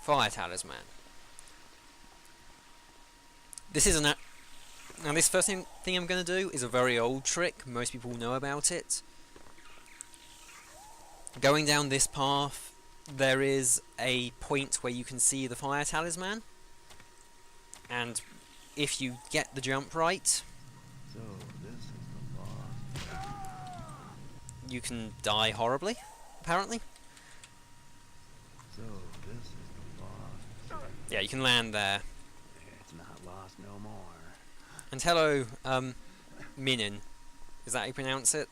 Speaker 1: fire talisman. This is now this first thing I'm going to do is a very old trick, most people know about it. Going down this path, there is a point where you can see the fire talisman, and if you get the jump right,
Speaker 3: So this is the lost.
Speaker 1: you can die horribly, apparently.
Speaker 3: So this is the lost.
Speaker 1: Yeah, you can land there.
Speaker 3: It's not lost no more.
Speaker 1: And hello, Minin. Is that how you pronounce it?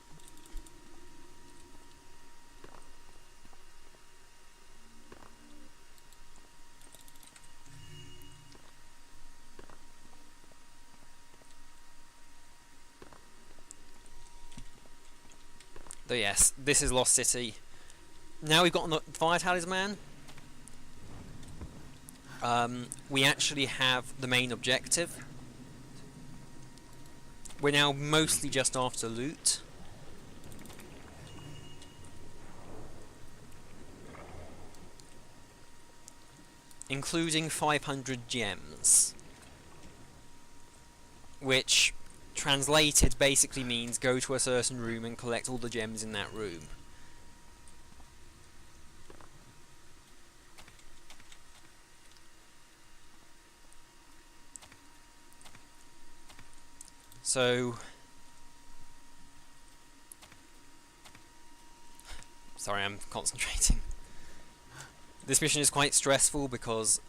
Speaker 1: Though yes, this is Lost City. Now we've got the fire talisman. We actually have the main objective. We're now mostly just after loot. Including 500 gems. Which, translated, basically means go to a certain room and collect all the gems in that room. So, sorry, I'm concentrating. This mission is quite stressful because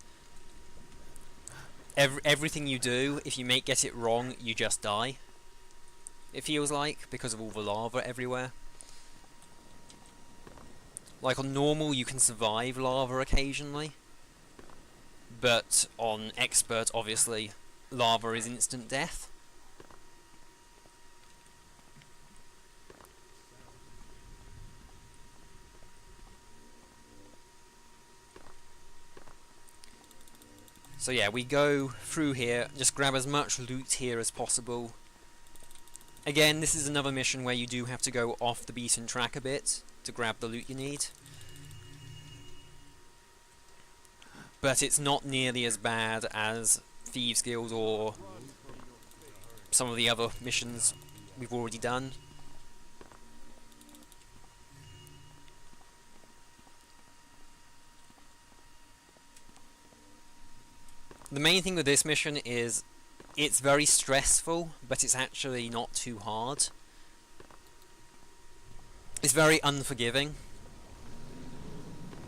Speaker 1: everything you do, if you get it wrong, you just die. It feels like, because of all the lava everywhere. Like on normal, you can survive lava occasionally, but on expert, obviously, lava is instant death. So yeah, we go through here, just grab as much loot here as possible. Again, this is another mission where you do have to go off the beaten track a bit to grab the loot you need. but it's not nearly as bad as Thieves Guild or some of the other missions we've already done. The main thing with this mission is it's very stressful, but it's actually not too hard. It's very unforgiving,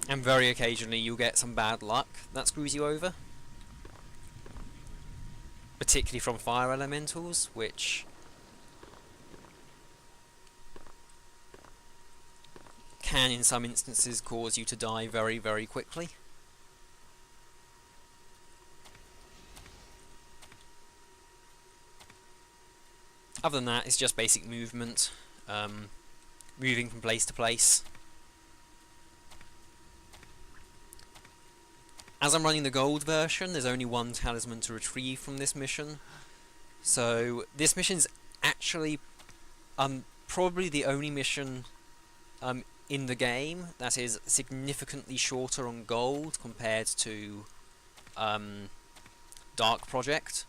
Speaker 1: and very occasionally you'll get some bad luck that screws you over. Particularly from fire elementals, which can in some instances cause you to die very, very quickly. Other than that, it's just basic movement, moving from place to place. As I'm running the gold version, there's only one talisman to retrieve from this mission. So this mission's actually probably the only mission in the game that is significantly shorter on gold compared to Dark Project.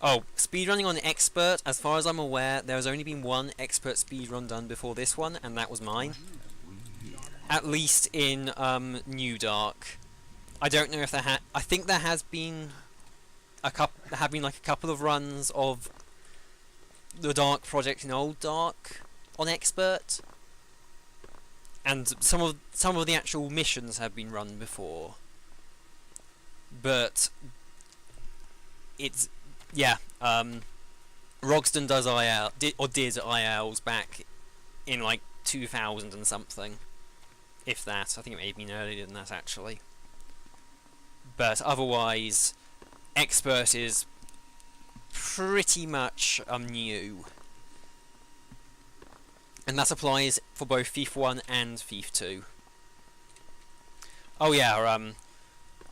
Speaker 1: Oh, speedrunning on Expert, as far as I'm aware, there has only been one Expert speedrun done before this one, and that was mine. At least in New Dark. I don't know if there I think there has been there have been like a couple of runs of the Dark Project in Old Dark on Expert. And some of the actual missions have been run before. But it's yeah, Rogston does IL, did ILs back in like 2000 and something, if that. I think it may have been earlier than that actually. But otherwise, Expert is pretty much new, and that applies for both Thief 1 and Thief 2. Oh yeah,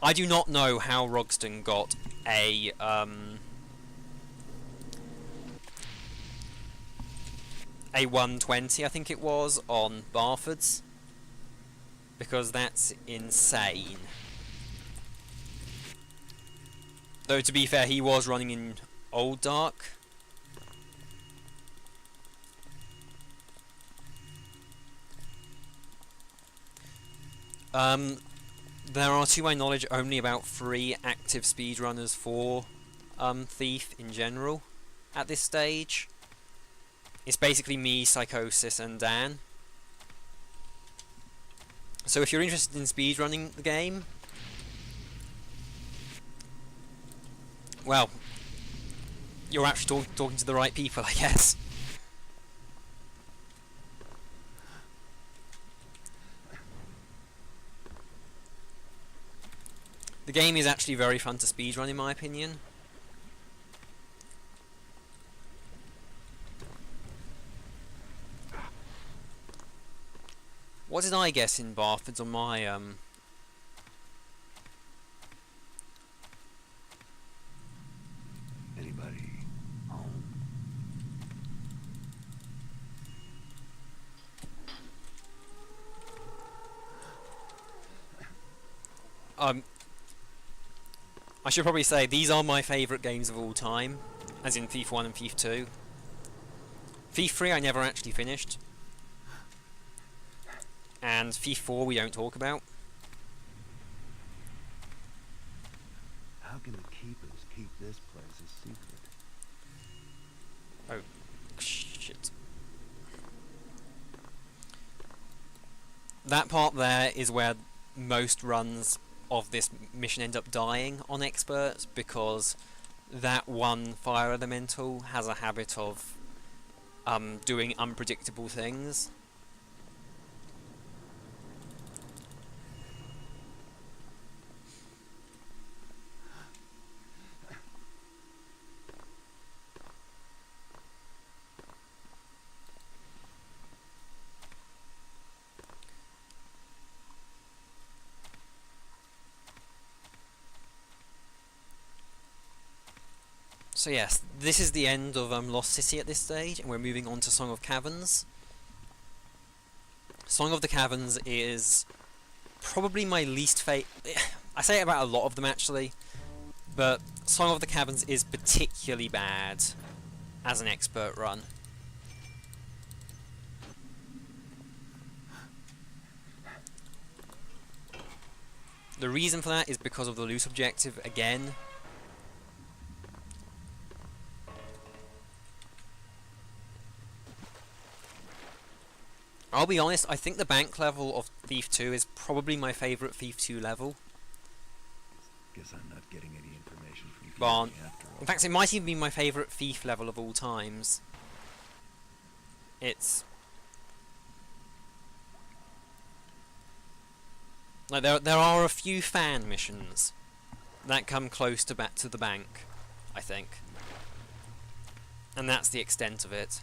Speaker 1: I do not know how Rogston got a a 120, I think it was, on Barford's, because that's insane. Though to be fair, he was running in Old Dark. There are, to my knowledge, only about 3 active speedrunners for Thief in general at this stage. It's basically me, Psychosis, and Dan. So if you're interested in speedrunning the game, well, you're actually talking to the right people, I guess. The game is actually very fun to speedrun, in my opinion. What did I guess in Barford's on my
Speaker 3: Anybody home?
Speaker 1: I should probably say these are my favourite games of all time, as in Thief 1 and Thief 2. Thief 3 I never actually finished, and Thief 4 we don't talk about.
Speaker 3: How can the keepers keep this place a secret?
Speaker 1: Oh, shit. That part there is where most runs of this mission end up dying on Expert, because that one fire elemental has a habit of doing unpredictable things. So yes, this is the end of Lost City at this stage, and we're moving on to Song of Caverns. Song of the Caverns is probably my least I say it about a lot of them actually, but Song of the Caverns is particularly bad as an expert run. The reason for that is because of the loot objective again. I'll be honest, I think the bank level of Thief 2 is probably my favourite Thief 2 level.
Speaker 3: Guess I'm not getting any information from
Speaker 1: Barn.
Speaker 3: Gary after all.
Speaker 1: In fact, it might even be my favourite Thief level of all times. It's... like, there are a few fan missions that come close to back to the bank, I think. And that's the extent of it.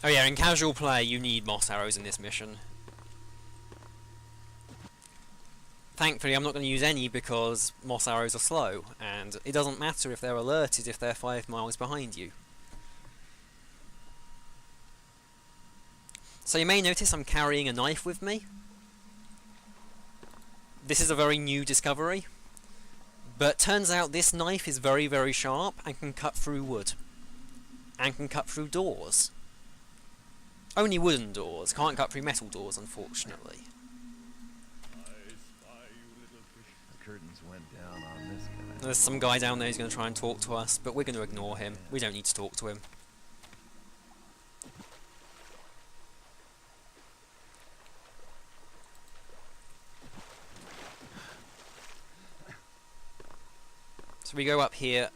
Speaker 1: Oh yeah, in casual play you need moss arrows in this mission. Thankfully I'm not going to use any because moss arrows are slow, and it doesn't matter if they're alerted if they're 5 miles behind you. So you may notice I'm carrying a knife with me. This is a very new discovery, but turns out this knife is very, very sharp and can cut through wood. And can cut through doors. Only wooden doors, can't cut through metal doors unfortunately.
Speaker 3: The curtains went down on this guy.
Speaker 1: There's some guy down there who's going to try and talk to us, but we're going to ignore him. We don't need to talk to him. So we go up here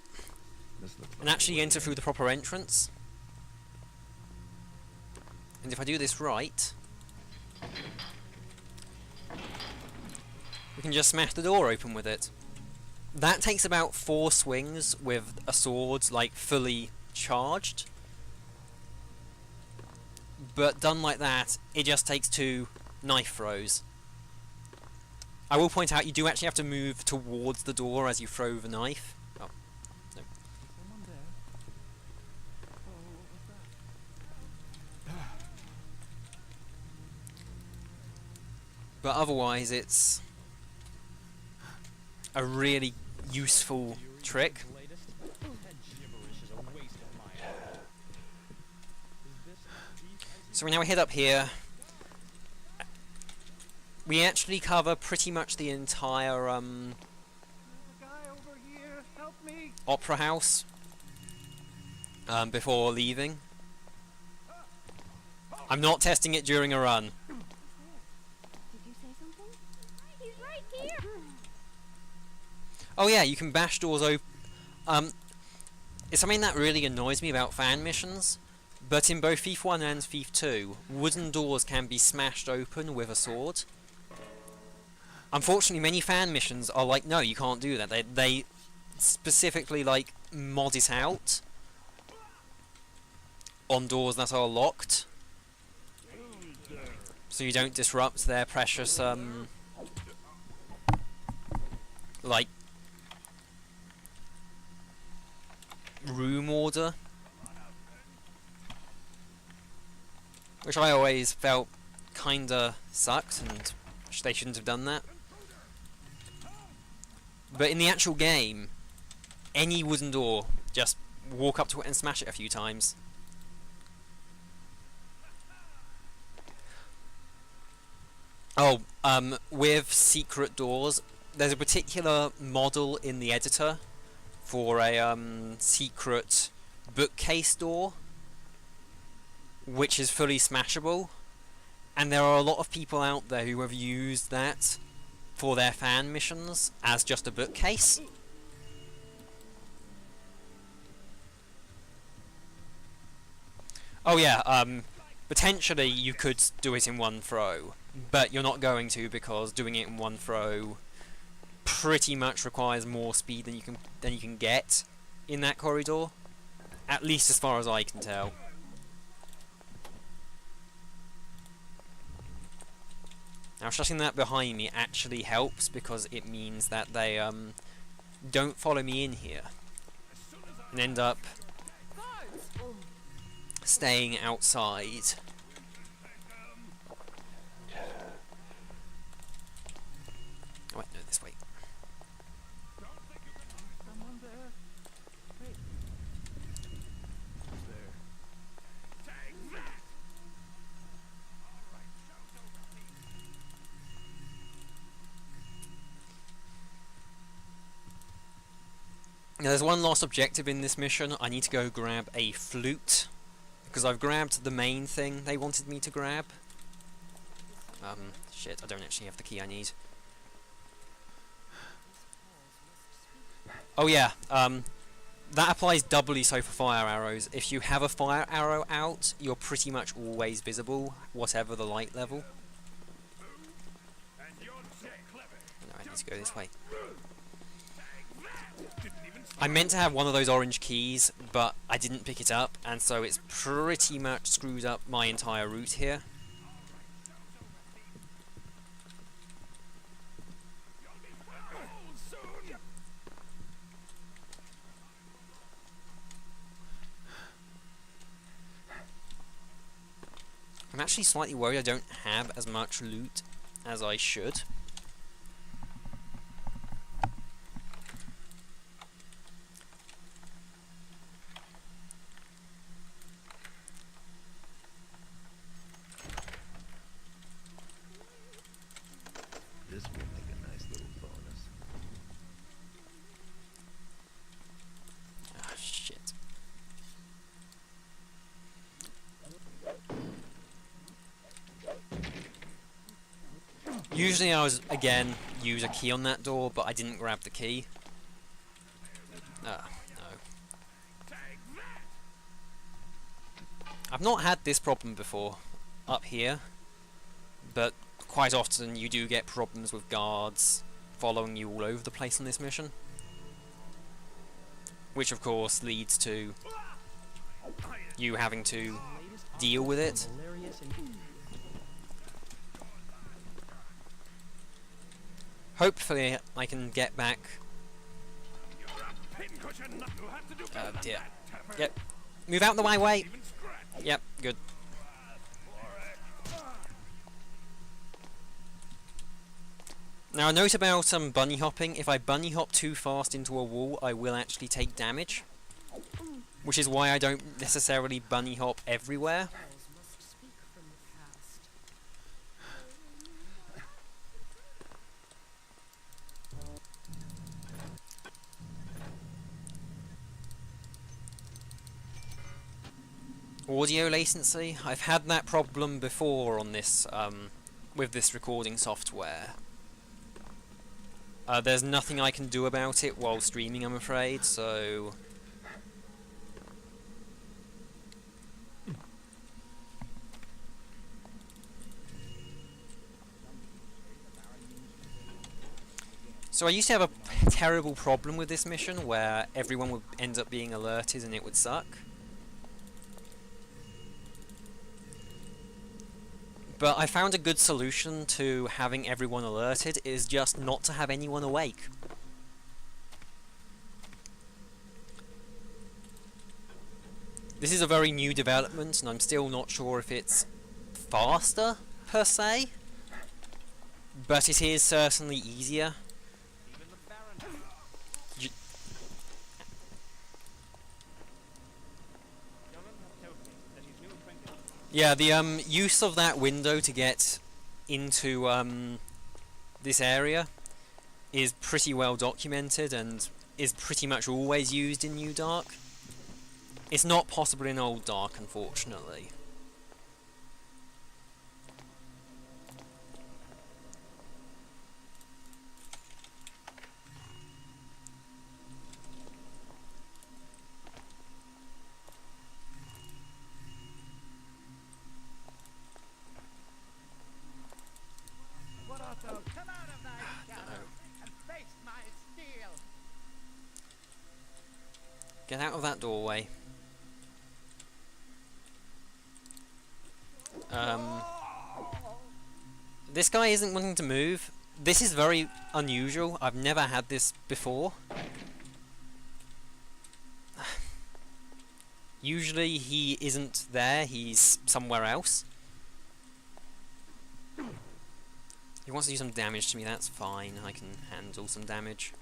Speaker 3: This looks
Speaker 1: and
Speaker 3: like
Speaker 1: actually enter through the proper entrance. And if I do this right, we can just smash the door open with it. That takes about 4 swings with a sword, like, fully charged. But done like that, it just takes 2 knife throws. I will point out you do actually have to move towards the door as you throw the knife. Oh, no.
Speaker 4: Someone there? Oh, what was that?
Speaker 1: But otherwise it's a really useful trick. So now we head up here. We actually cover pretty much the entire
Speaker 4: There's a guy over here. Help me.
Speaker 1: opera house before leaving. I'm not testing it during a run.
Speaker 5: Did you say something? He's right here!
Speaker 1: Oh yeah, you can bash doors open. It's something that really annoys me about fan missions, but in both Thief 1 and Thief 2, wooden doors can be smashed open with a sword. Unfortunately, many fan missions are like, no, you can't do that. They specifically, like, mod it out on doors that are locked, so you don't disrupt their precious, like, room order. Which I always felt kinda sucked, and they shouldn't have done that. But in the actual game, any wooden door, just walk up to it and smash it a few times. Oh, with secret doors, there's a particular model in the editor for a secret bookcase door, which is fully smashable, and there are a lot of people out there who have used that for their fan missions as just a bookcase. Oh yeah, potentially you could do it in one throw, but you're not going to, because doing it in one throw pretty much requires more speed than you can get in that corridor, at least as far as I can tell. Now shutting that behind me actually helps because it means that they don't follow me in here and end up staying outside. Oh wait, no, this way.
Speaker 3: Someone there? Wait. Who's there?
Speaker 4: Take that! Alright, show's over, Pete.
Speaker 1: Now there's one last objective in this mission. I need to go grab a flute because I've grabbed the main thing they wanted me to grab. Shit, I don't actually have the key I need. Oh yeah, that applies doubly so for fire arrows. If you have a fire arrow out, you're pretty much always visible, whatever the light level.
Speaker 4: And you're so clever.
Speaker 1: No, I need to go this way.
Speaker 4: Take that! Didn't even
Speaker 1: I meant to have one of those orange keys, but I didn't pick it up, and so it's pretty much screwed up my entire route here.
Speaker 4: You'll be well soon.
Speaker 1: I'm actually slightly worried I don't have as much loot as I should.
Speaker 3: This will make a nice little bonus.
Speaker 1: Ah, shit. Usually I was, again, use a key on that door, but I didn't grab the key. Ah, no.
Speaker 4: Take that!
Speaker 1: I've not had this problem before, up here, but quite often you do get problems with guards following you all over the place on this mission. Which of course leads to you having to deal with it. Hopefully I can get back.
Speaker 4: You're a pincushion. You'll have to do better than
Speaker 1: Dear.
Speaker 4: that, Tapper.
Speaker 1: Yep. Move out the my way.
Speaker 4: Even scratch.
Speaker 1: Yep, good. Now a note about bunny hopping. If I bunny hop too fast into a wall, I will actually take damage. Which is why I don't necessarily bunny hop everywhere.
Speaker 5: Must speak from the past.
Speaker 1: Audio latency. I've had that problem before on this, with this recording software. There's nothing I can do about it while streaming, I'm afraid, so... So I used to have a terrible problem with this mission where everyone would end up being alerted and it would suck. But I found a good solution to having everyone alerted is just not to have anyone awake. This is a very new development and I'm still not sure if it's faster, per se. But it is certainly easier.
Speaker 4: Even the Baron.
Speaker 1: Y-
Speaker 4: Young'un have told me that his new apprentice
Speaker 1: Yeah, the use of that window to get into this area is pretty well documented and is pretty much always used in New Dark. It's not possible in Old Dark, unfortunately.
Speaker 4: What art thou? Come out of thy shadow and face my steel.
Speaker 1: Get out of that doorway. This guy isn't wanting to move. This is very unusual. I've never had this before. Usually he isn't there, he's somewhere else. He wants to do some damage to me, that's fine. I can handle some damage.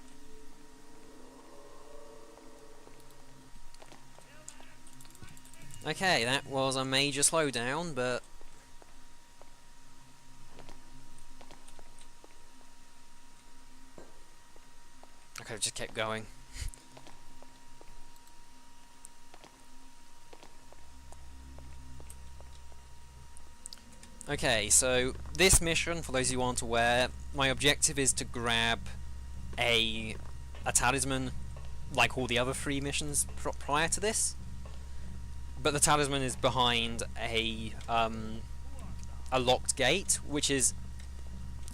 Speaker 1: Okay, that was a major slowdown, but... I could have just kept going. Okay, so this mission, for those who aren't aware, my objective is to grab a talisman like all the other 3 missions prior to this. But the talisman is behind a locked gate, which is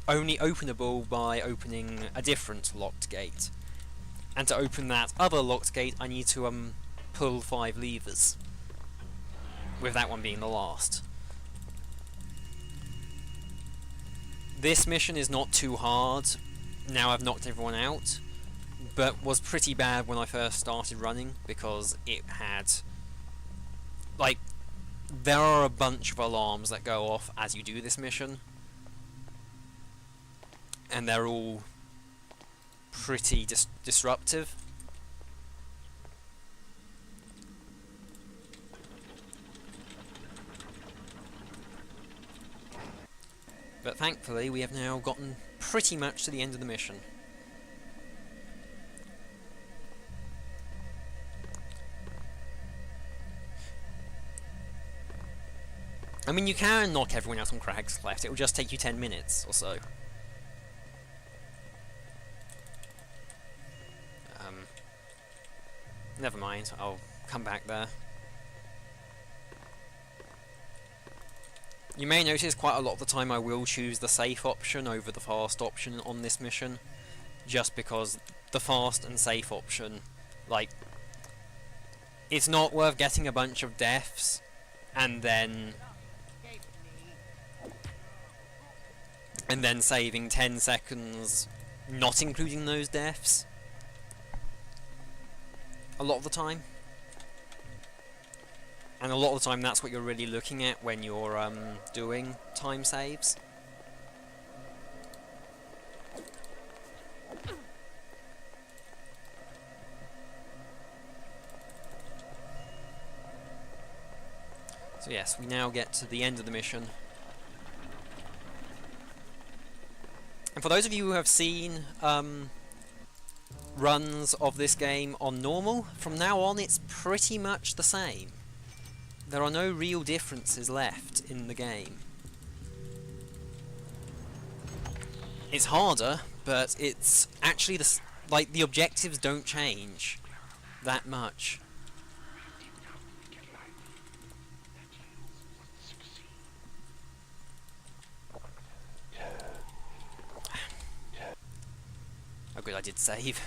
Speaker 1: only openable by opening a different locked gate. And to open that other locked gate, I need to pull 5 levers, with that one being the last. This mission is not too hard, now I've knocked everyone out, but was pretty bad when I first started running, because it had... like, there are a bunch of alarms that go off as you do this mission, and they're all pretty disruptive. But thankfully we have now gotten pretty much to the end of the mission. I mean, you can knock everyone out on Crag's Cleft, it will just take you 10 minutes or so. Never mind, I'll come back there. You may notice quite a lot of the time I will choose the safe option over the fast option on this mission, just because the fast and safe option, like, it's not worth getting a bunch of deaths and then saving 10 seconds not including those deaths a lot of the time. And a lot of the time that's what you're really looking at when you're doing time saves. So yes, we now get to the end of the mission. And for those of you who have seen runs of this game on normal, from now on it's pretty much the same. There are no real differences left in the game. It's harder, but it's actually the objectives don't change that much. Oh good, I did save.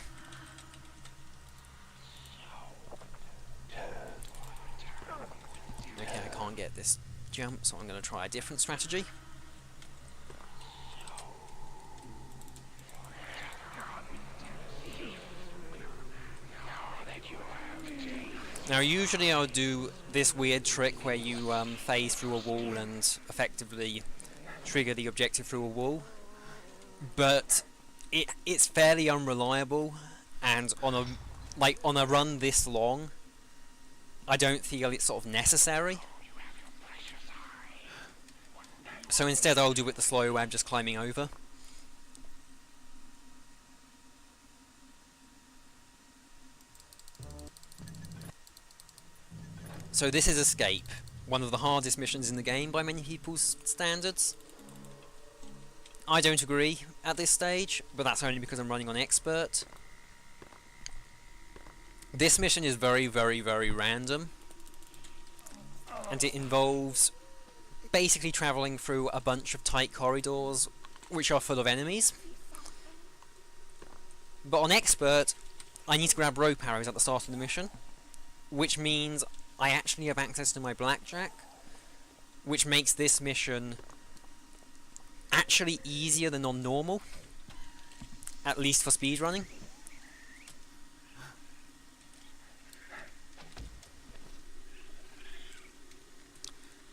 Speaker 1: Okay, I can't get this jump, so I'm going to try a different strategy. Now usually I'll do this weird trick where you phase through a wall and effectively trigger the objective through a wall, but it's fairly unreliable, and on a run this long I don't feel it's sort of necessary. So instead I'll do it the slow way, I'm just climbing over. So this is Escape, one of the hardest missions in the game by many people's standards. I don't agree at this stage, but that's only because I'm running on Expert. This mission is very, very, very random, and it involves basically travelling through a bunch of tight corridors which are full of enemies. But on Expert, I need to grab rope arrows at the start of the mission, which means I actually have access to my blackjack, which makes this mission actually easier than on normal, at least for speedrunning.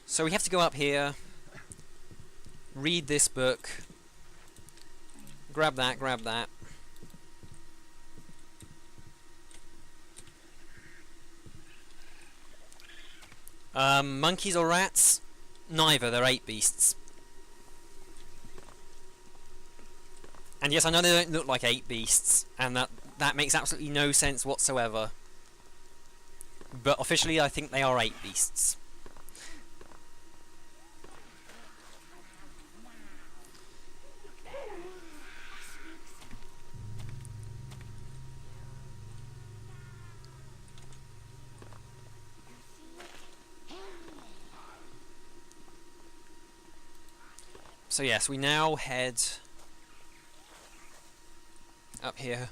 Speaker 1: So we have to go up here, read this book, grab that, grab that. Monkeys or rats? Neither, they're ape beasts. And yes, I know they don't look like ape beasts, and that makes absolutely no sense whatsoever. But officially I think they are ape beasts. So yes, we now head up here.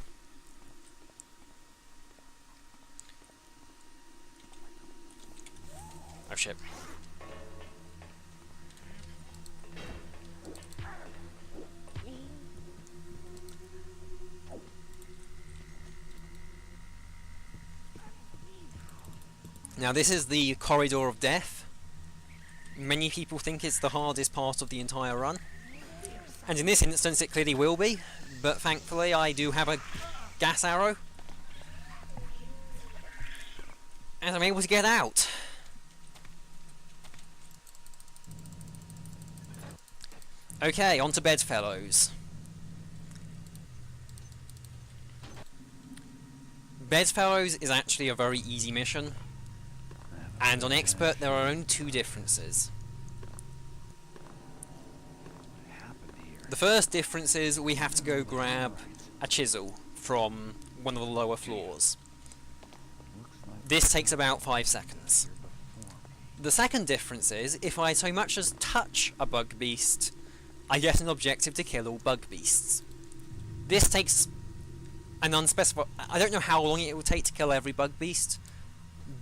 Speaker 1: Oh shit. Now this is the Corridor of Death. Many people think it's the hardest part of the entire run. And in this instance it clearly will be, but thankfully I do have a gas arrow. And I'm able to get out. Okay, on to Bedfellows. Bedfellows is actually a very easy mission. And on Expert there are only two differences. The first difference is we have to go grab a chisel from one of the lower floors. This takes about 5 seconds. The second difference is, if I so much as touch a bug beast, I get an objective to kill all bug beasts. This takes an unspecified... I don't know how long it will take to kill every bug beast,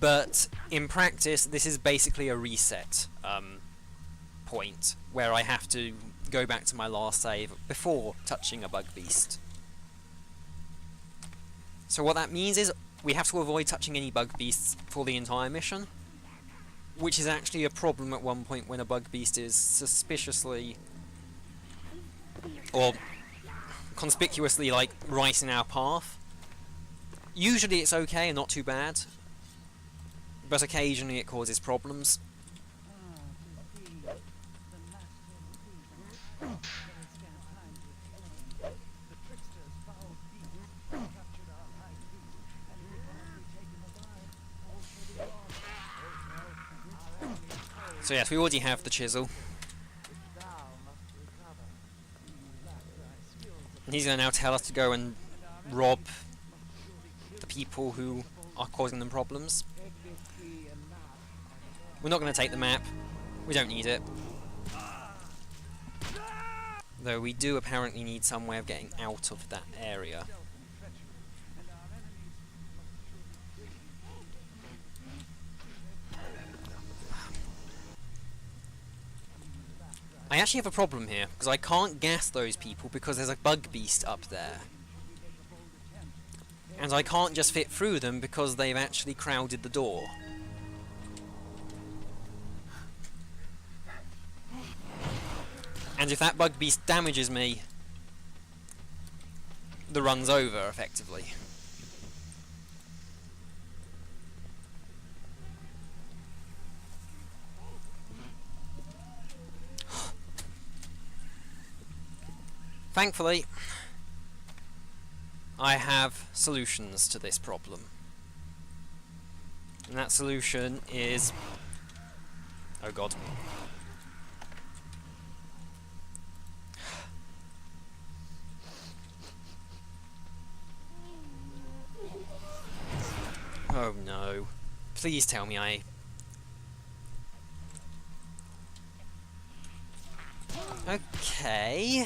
Speaker 1: but in practice this is basically a reset point, where I have to go back to my last save before touching a bug beast. So what that means is we have to avoid touching any bug beasts for the entire mission, which is actually a problem at one point when a bug beast is suspiciously or conspicuously like right in our path. Usually it's okay and not too bad, but occasionally it causes problems. So yes, we already have the chisel. And he's going to now tell us to go and rob the people who are causing them problems. We're not going to take the map. We don't need it. Though we do apparently need some way of getting out of that area. I actually have a problem here, because I can't gas those people because there's a bug beast up there. And I can't just fit through them because they've actually crowded the door. And if that bug beast damages me, the run's over, effectively. Thankfully, I have solutions to this problem. And that solution is... oh god. Oh no. Please tell me I... okay.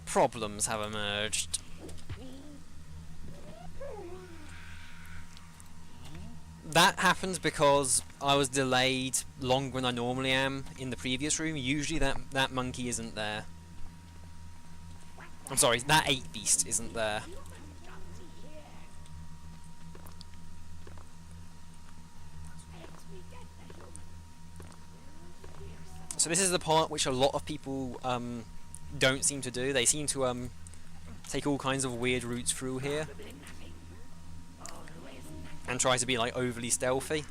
Speaker 1: Problems have emerged. That happens because I was delayed longer than I normally am in the previous room. Usually that monkey isn't there. I'm sorry, that ape beast isn't there. So this is the part which a lot of people don't seem to do. They seem to take all kinds of weird routes through here and try to be like overly stealthy.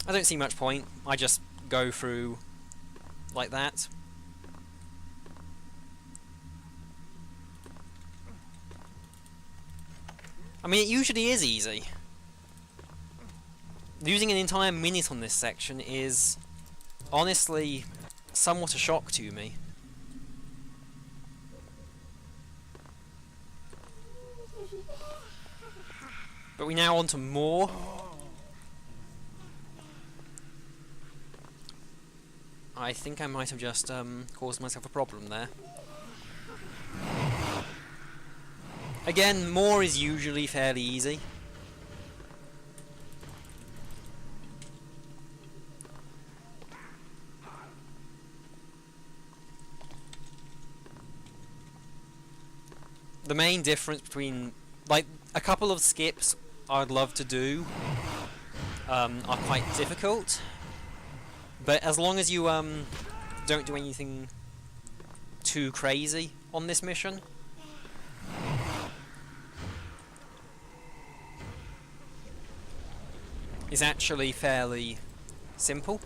Speaker 1: I don't see much point. I just go through like that. I mean, it usually is easy. Losing an entire minute on this section is honestly somewhat a shock to me. But we now on to more. I think I might have just caused myself a problem there. Again, more is usually fairly easy. The main difference between, like, a couple of skips I'd love to do are quite difficult, but as long as you don't do anything too crazy on this mission, it's actually fairly simple.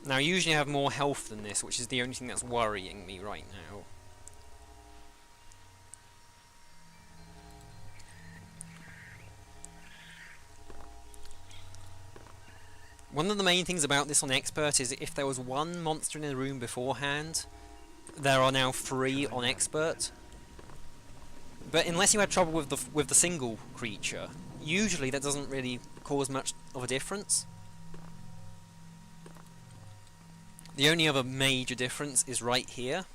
Speaker 1: Now, I usually have more health than this, which is the only thing that's worrying me right now. One of the main things about this on Expert is if there was one monster in the room beforehand, there are now 3 on Expert. But unless you had trouble with the single creature, usually that doesn't really cause much of a difference. The only other major difference is right here.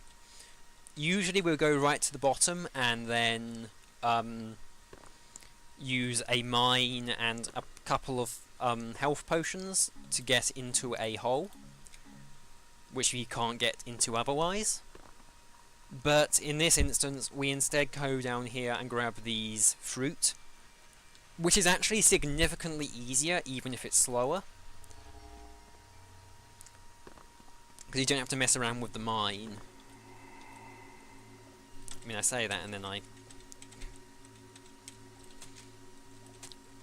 Speaker 1: Usually we'll go right to the bottom and then use a mine and a couple of health potions to get into a hole, which we can't get into otherwise. But in this instance, we instead go down here and grab these fruit, which is actually significantly easier, even if it's slower. Because you don't have to mess around with the mine. I mean, I say that and then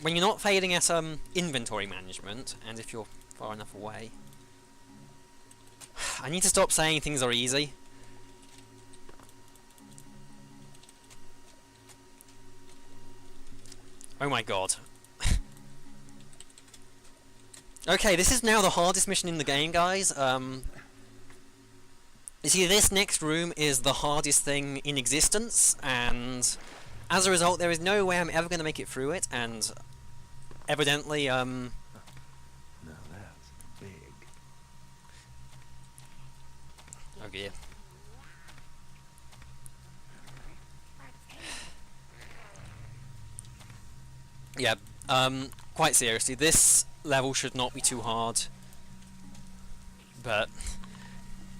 Speaker 1: when you're not failing at inventory management, and if you're far enough away... I need to stop saying things are easy. Oh my god. Okay, this is now the hardest mission in the game, guys. You see, this next room is the hardest thing in existence, and as a result, there is no way I'm ever going to make it through it, and evidently,
Speaker 3: Now that's big.
Speaker 1: oh dear. Yeah, quite seriously, this level should not be too hard, but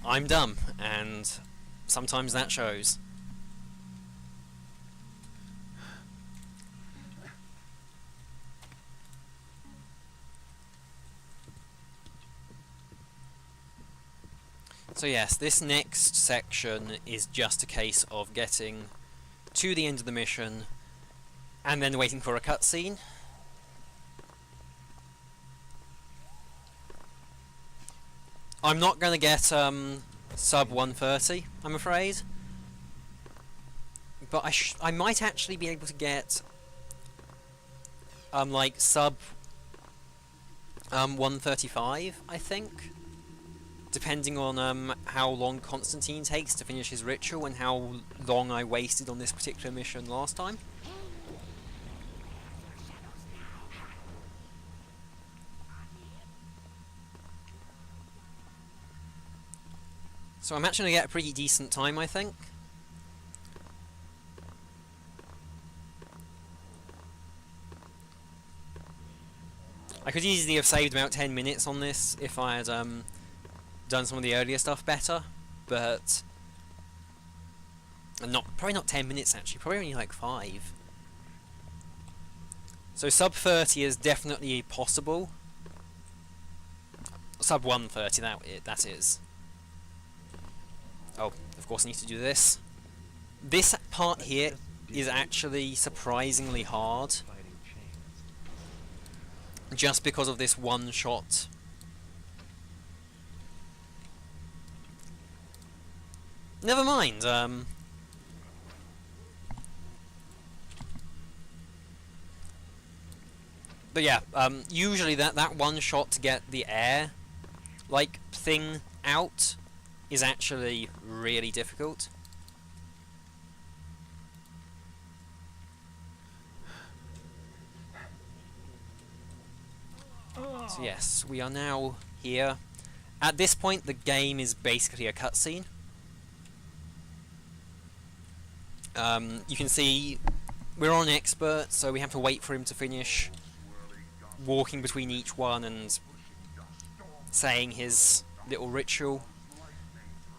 Speaker 1: I'm dumb, and sometimes that shows. So yes, this next section is just a case of getting to the end of the mission and then waiting for a cutscene. I'm not going to get sub 130, I'm afraid. But I might actually be able to get like sub 135, I think. Depending on how long Constantine takes to finish his ritual and how long I wasted on this particular mission last time. So I'm actually going to get a pretty decent time, I think. I could easily have saved about 10 minutes on this if I had done some of the earlier stuff better, but probably not 10 minutes actually, probably only like 5. So sub 30 is definitely possible. Sub 130, that is. Oh, of course I need to do this. This part here is actually surprisingly hard,
Speaker 3: Fighting chains.
Speaker 1: just because of this one shot. Never mind, but yeah, usually that one shot to get the air, like, thing out is actually really difficult. So yes, we are now here. At this point, the game is basically a cutscene. You can see we're on expert, so we have to wait for him to finish walking between each one and saying his little ritual.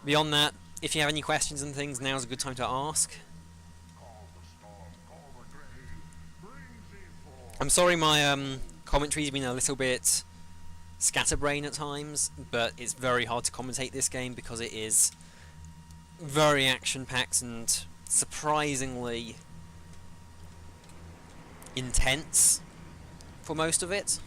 Speaker 1: Beyond that, if you have any questions and things, now's a good time to ask. I'm sorry my commentary's been a little bit scatterbrain at times, but it's very hard to commentate this game because it is very action-packed and surprisingly intense for most of it.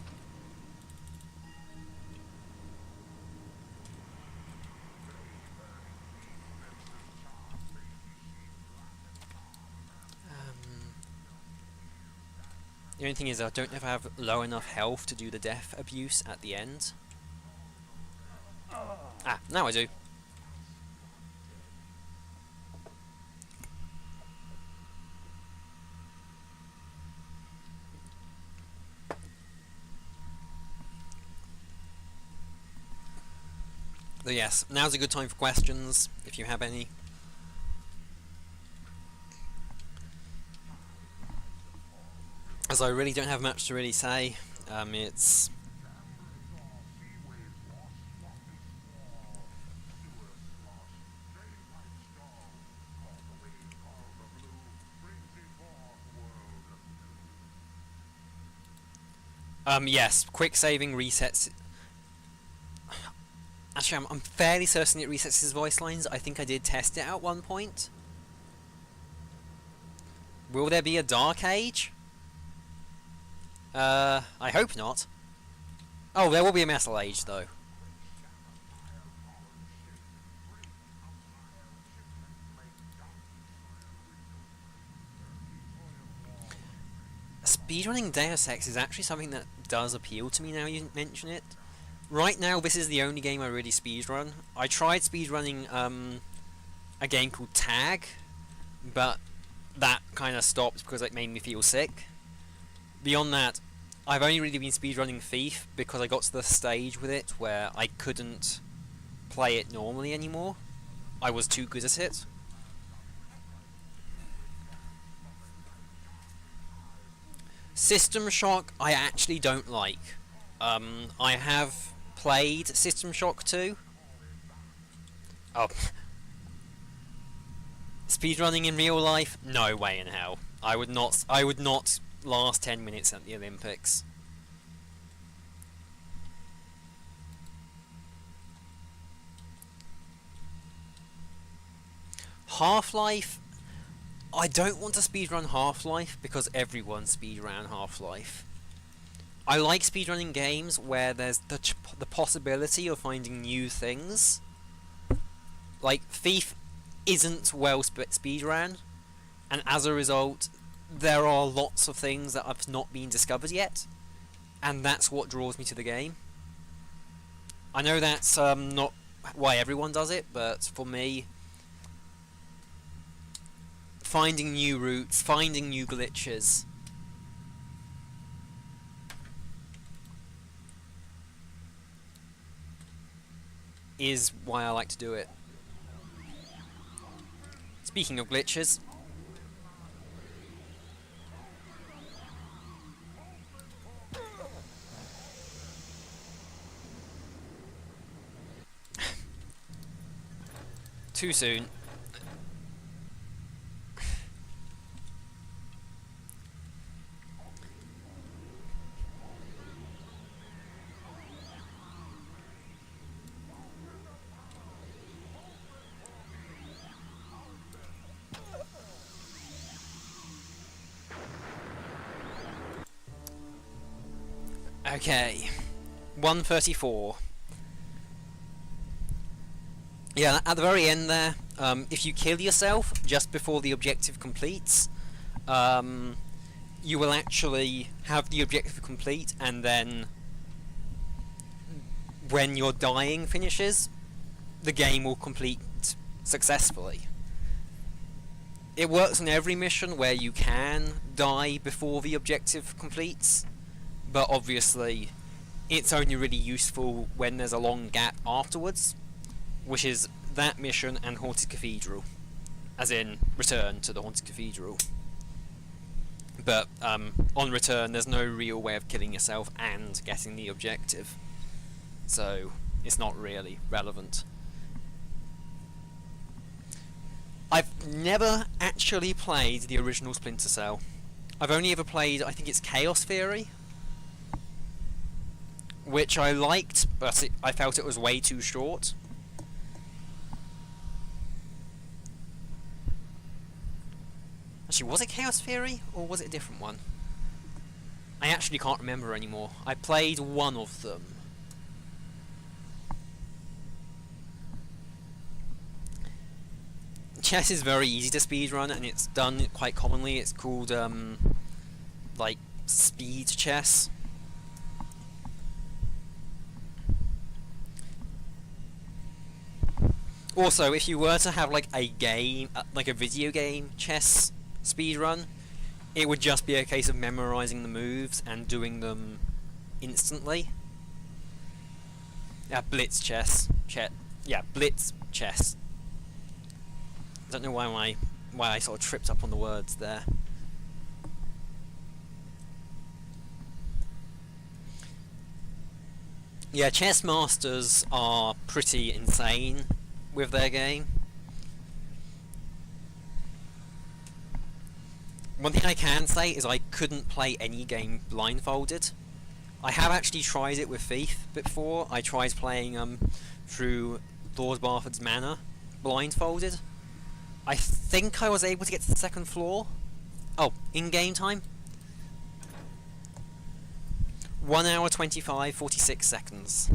Speaker 1: The only thing is I don't know if I have low enough health to do the death abuse at the end. Ah, now I do. So yes, now's a good time for questions, if you have any. As I really don't have much to really say, it's... yes, quick saving resets... Actually, I'm fairly certain it resets his voice lines. I think I did test it at one point. Will there be a Dark Age? I hope not. Oh, there will be a Metal Age, though. Speedrunning Deus Ex is actually something that does appeal to me now you mention it. Right now, this is the only game I really speedrun. I tried speedrunning a game called Tag, but that kind of stopped because it made me feel sick. Beyond that, I've only really been speedrunning Thief because I got to the stage with it where I couldn't play it normally anymore. I was too good at it. System Shock I actually don't like. I have played System Shock 2. Oh. Speedrunning in real life? No way in hell. I would not last 10 minutes at the Olympics. Half-Life? I don't want to speedrun Half-Life because everyone speedran Half-Life. I like speedrunning games where there's the possibility of finding new things. Like, Thief isn't well speedran, and as a result, there are lots of things that have not been discovered yet, and that's what draws me to the game. I know that's not why everyone does it, but for me, finding new routes, finding new glitches, is why I like to do it. Speaking of glitches, Too soon. Okay, 134. Yeah, at the very end there, if you kill yourself just before the objective completes, you will actually have the objective complete, and then when your dying finishes, the game will complete successfully. It works on every mission where you can die before the objective completes, but obviously it's only really useful when there's a long gap afterwards, which is that mission and Haunted Cathedral, as in Return to the Haunted Cathedral. But on Return there's no real way of killing yourself and getting the objective, so it's not really relevant. I've never actually played the original Splinter Cell. I've only ever played, I think it's Chaos Theory, which I liked, but I felt it was way too short. Actually, was it Chaos Theory, or was it a different one? I actually can't remember anymore. I played one of them. Chess is very easy to speedrun, and it's done quite commonly. It's called, like, speed chess. Also, if you were to have, like, a game, like a video game chess speedrun, it would just be a case of memorizing the moves and doing them instantly. Yeah, blitz chess. Yeah, blitz chess. I don't know why I sort of tripped up on the words there. Yeah, chess masters are pretty insane with their game. One thing I can say is I couldn't play any game blindfolded. I have actually tried it with Thief before. I tried playing through Lord Barford's Manor blindfolded. I think I was able to get to the second floor. Oh, in game time? 1 hour 25, 46 seconds.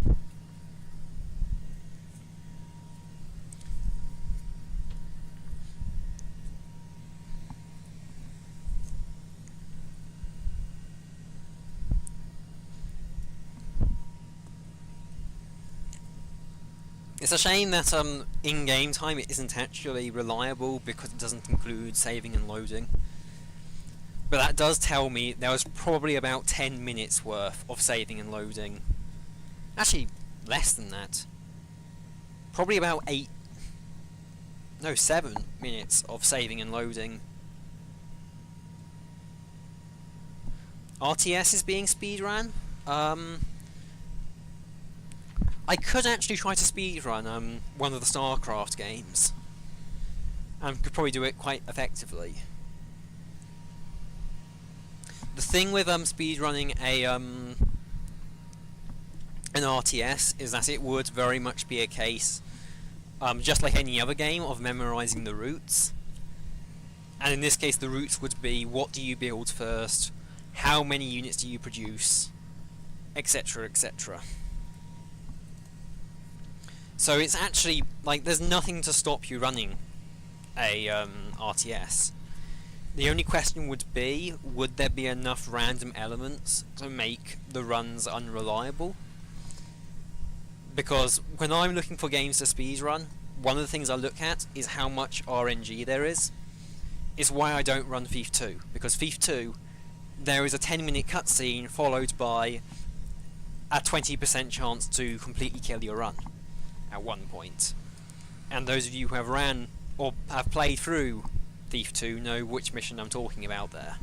Speaker 1: It's a shame that in game time it isn't actually reliable because it doesn't include saving and loading. But that does tell me there was probably about 10 minutes worth of saving and loading. Actually, less than that. Probably about 7 minutes of saving and loading. RTS is being speedrun. I could actually try to speedrun one of the StarCraft games, and could probably do it quite effectively. The thing with speedrunning an RTS is that it would very much be a case, just like any other game, of memorizing the routes. And in this case, the routes would be: what do you build first, how many units do you produce, etc., etc. So it's actually, like, there's nothing to stop you running a RTS. The only question would be, would there be enough random elements to make the runs unreliable? Because when I'm looking for games to speedrun, one of the things I look at is how much RNG there is. It's why I don't run Thief 2, because Thief 2, there is a 10-minute cutscene followed by a 20% chance to completely kill your run at one point. And those of you who have ran or have played through Thief 2 know which mission I'm talking about there.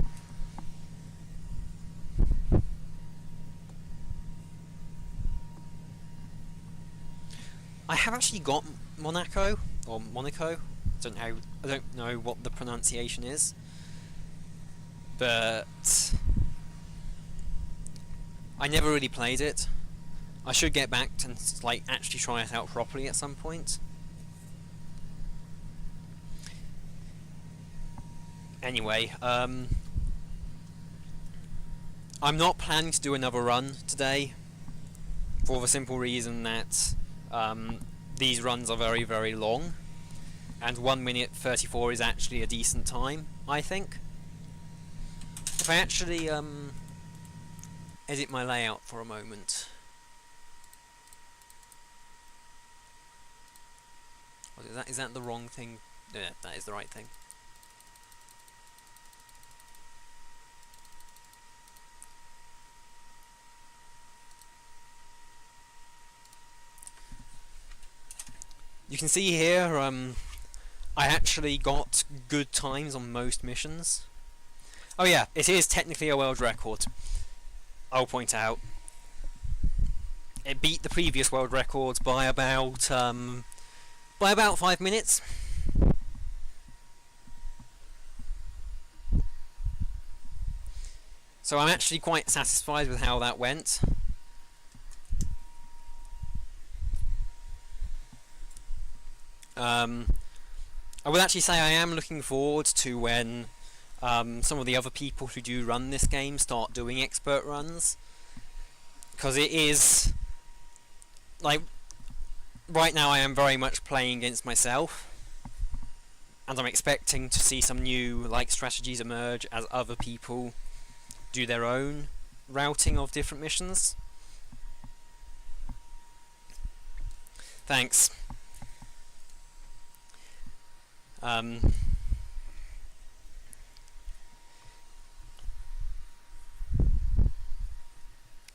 Speaker 1: I have actually got Monaco or Monaco. I don't know what the pronunciation is, but I never really played it. I should get back and like actually try it out properly at some point. Anyway, I'm not planning to do another run today, for the simple reason that these runs are very, very long, and 1 minute 34 is actually a decent time, I think. If I actually edit my layout for a moment. Is that the wrong thing? Yeah, that is the right thing. You can see here, I actually got good times on most missions. Oh yeah, it is technically a world record. I'll point out. It beat the previous world record by about 5 minutes. So I'm actually quite satisfied with how that went. I would actually say I am looking forward to when some of the other people who do run this game start doing expert runs, because it is like right now I am very much playing against myself, and I'm expecting to see some new like strategies emerge as other people do their own routing of different missions. Thanks.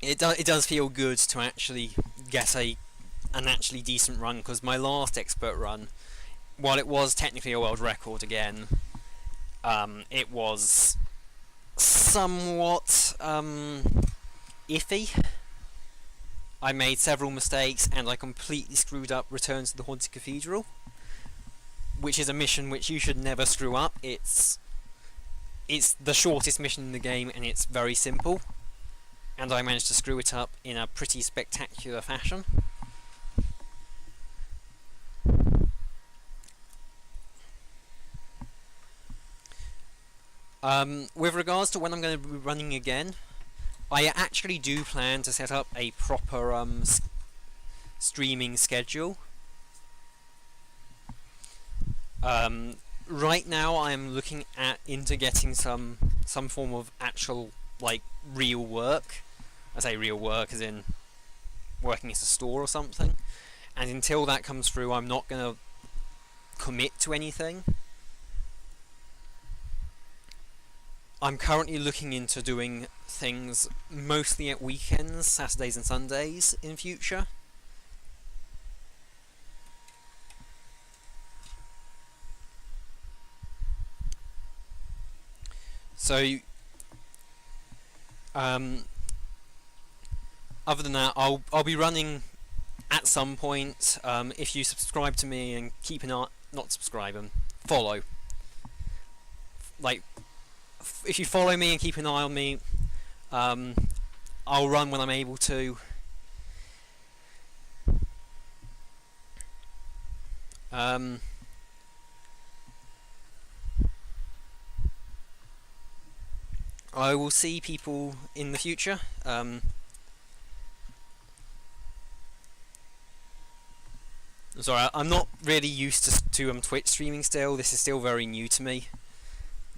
Speaker 1: It does feel good to actually get an actually decent run, because my last expert run, while it was technically a world record again, it was somewhat iffy. I made several mistakes and I completely screwed up Return to the Haunted Cathedral, which is a mission which you should never screw up. It's the shortest mission in the game and it's very simple, and I managed to screw it up in a pretty spectacular fashion. With regards to when I'm going to be running again, I actually do plan to set up a proper streaming schedule. Right now I'm looking into getting some form of actual like real work. I say real work as in working at a store or something, and until that comes through I'm not going to commit to anything. I'm currently looking into doing things mostly at weekends, Saturdays and Sundays in future. So, other than that, I'll be running at some point. If you subscribe to me and keep an eye, not subscribe and follow. Like, if you follow me and keep an eye on me, I'll run when I'm able to. I will see people in the future. Sorry, I'm not really used to Twitch streaming still. This is still very new to me.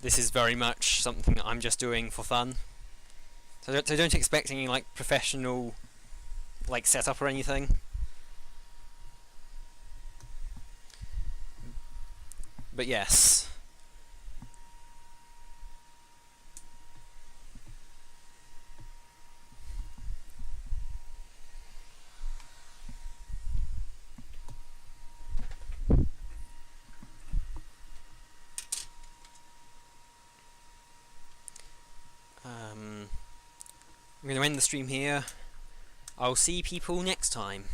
Speaker 1: This is very much something that I'm just doing for fun. So don't expect any like professional like setup or anything. But yes. I'm going to end the stream here. I'll see people next time.